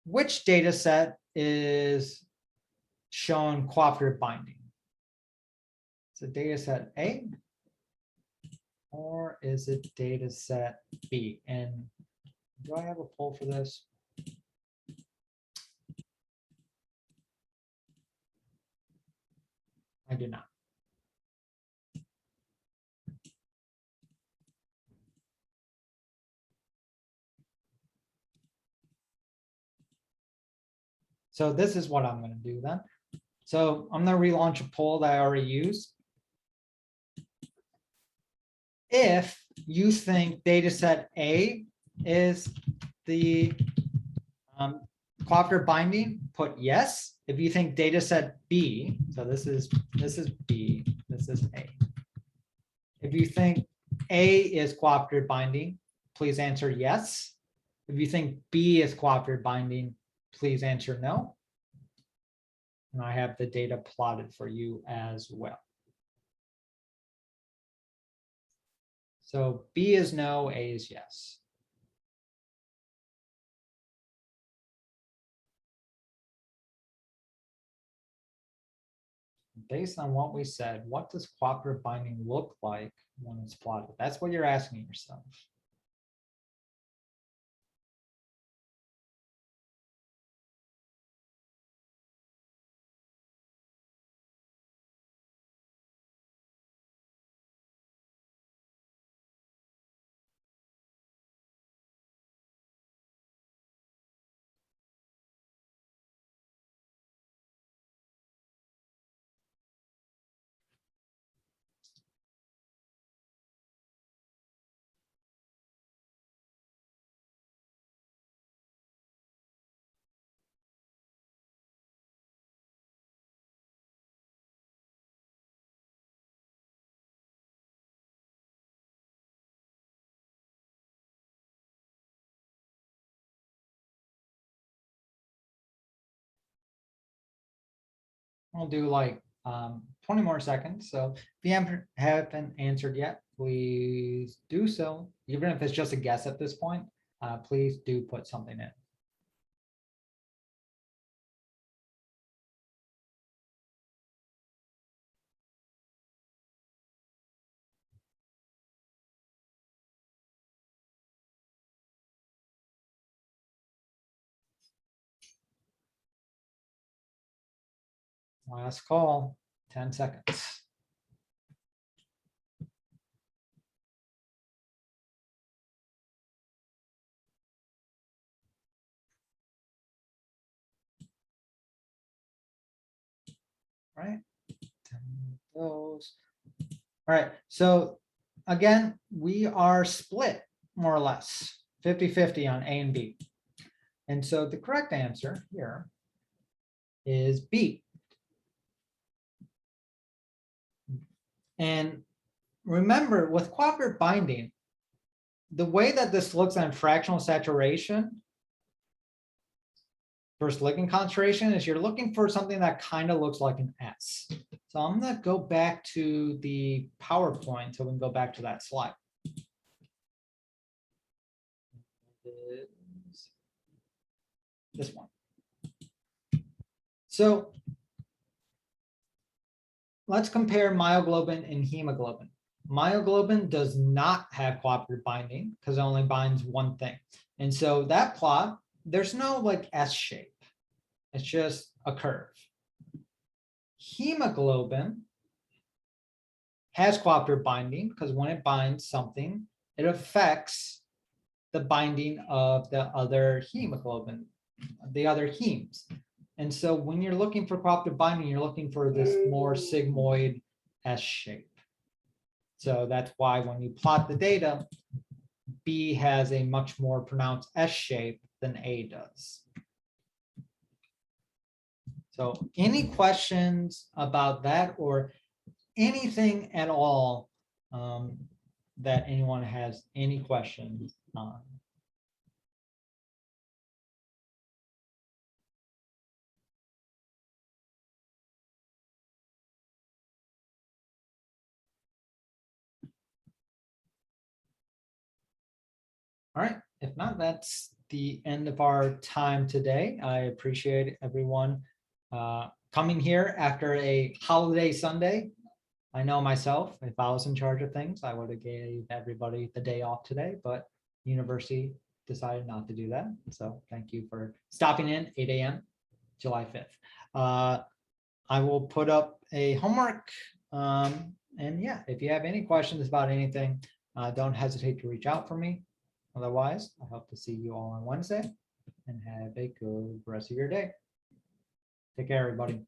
which data set is showing cooperative binding? Is it data set A or is it data set B? And do I have a poll for this? I do not. So this is what I'm going to do then. So I'm going to relaunch a poll that I already used. If you think data set A is the cooperative binding, put yes. If you think data set B, so this is B, this is A. If you think A is cooperative binding, please answer yes. If you think B is cooperative binding, please answer no. And I have the data plotted for you as well. So B is no, A is yes. Based on what we said, what does cooperative binding look like when it's plotted? That's what you're asking yourself. We'll do like 20 more seconds. So if you haven't answered yet, please do so. Even if it's just a guess at this point, please do put something in. Last call, 10 seconds. Right, 10 of those. All right, so again, we are split more or less 50-50 on A and B. And so the correct answer here is B. And remember, with cooperative binding, the way that this looks on fractional saturation versus ligand concentration is you're looking for something that kind of looks like an S. So I'm going to go back to the PowerPoint so we can go back to that slide. This one. So let's compare myoglobin and hemoglobin. Myoglobin does not have cooperative binding because it only binds one thing. And so that plot, there's no like S shape. It's just a curve. Hemoglobin has cooperative binding because when it binds something, it affects the binding of the other hemoglobin, the other hemes. And so when you're looking for cooperative binding, you're looking for this more sigmoid S shape. So that's why when you plot the data, B has a much more pronounced S shape than A does. So any questions about that or anything at all that anyone has any questions on? All right, if not, that's the end of our time today. I appreciate everyone coming here after a holiday Sunday. I know myself, if I was in charge of things, I would have gave everybody the day off today, but university decided not to do that. So thank you for stopping in, 8 a.m., July 5th. I will put up a homework. And yeah, if you have any questions about anything, don't hesitate to reach out for me. Otherwise, I hope to see you all on Wednesday and have a good rest of your day. Take care, everybody.